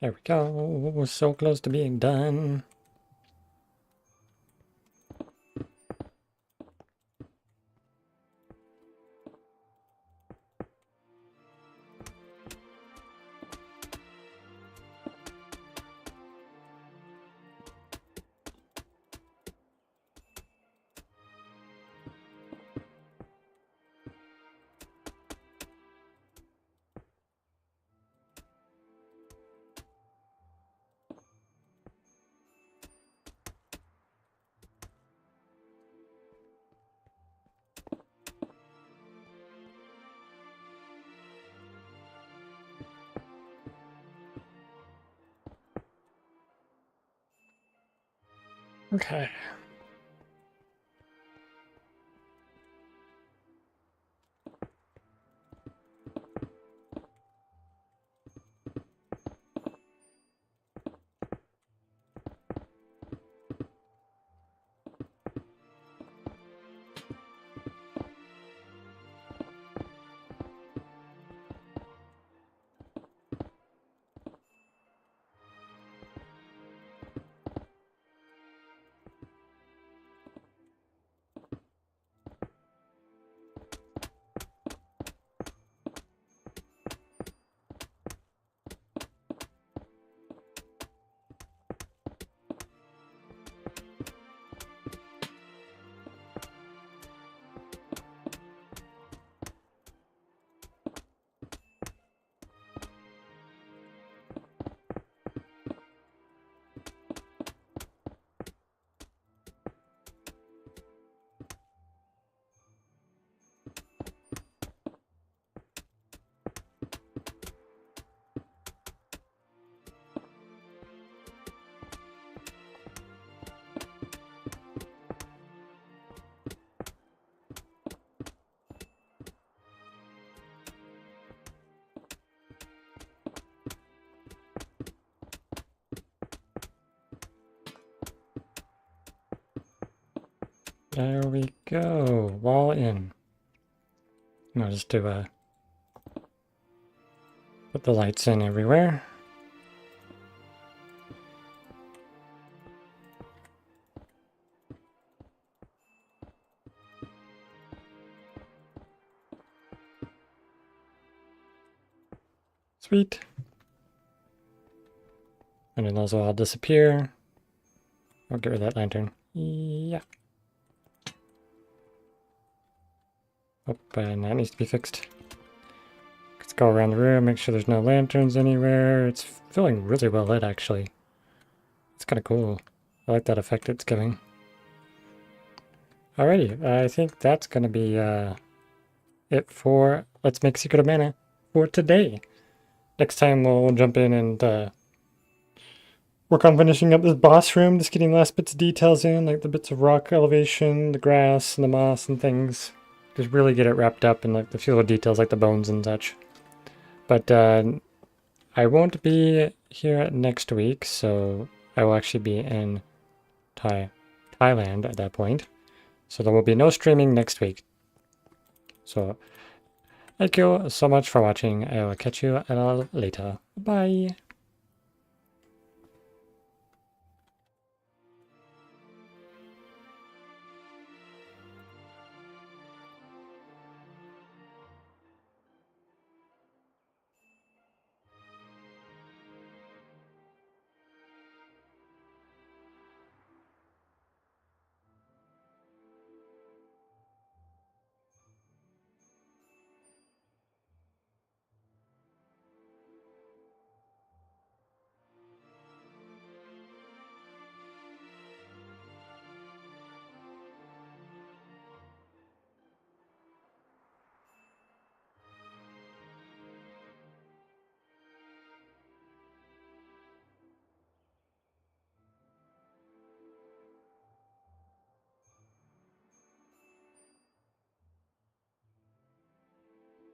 There we go. We're so close to being done. Okay. There we go. Wall in. I'll just do put the lights in everywhere. Sweet. And then those will all disappear. I'll get rid of that lantern. Yeah. Oh, and that needs to be fixed. Let's go around the room, make sure there's no lanterns anywhere. It's feeling really well lit, actually. It's kind of cool. I like that effect it's giving. Alrighty, I think that's going to be it for Let's Make Secret of Mana for today. Next time we'll jump in and work on finishing up this boss room, just getting last bits of details in, like the bits of rock elevation, the grass, and the moss and things. Just really get it wrapped up in like the few little details like the bones and such. But I won't be here next week, so I will actually be in Thailand at that point. So there will be no streaming next week. So thank you so much for watching. I will catch you later. Bye.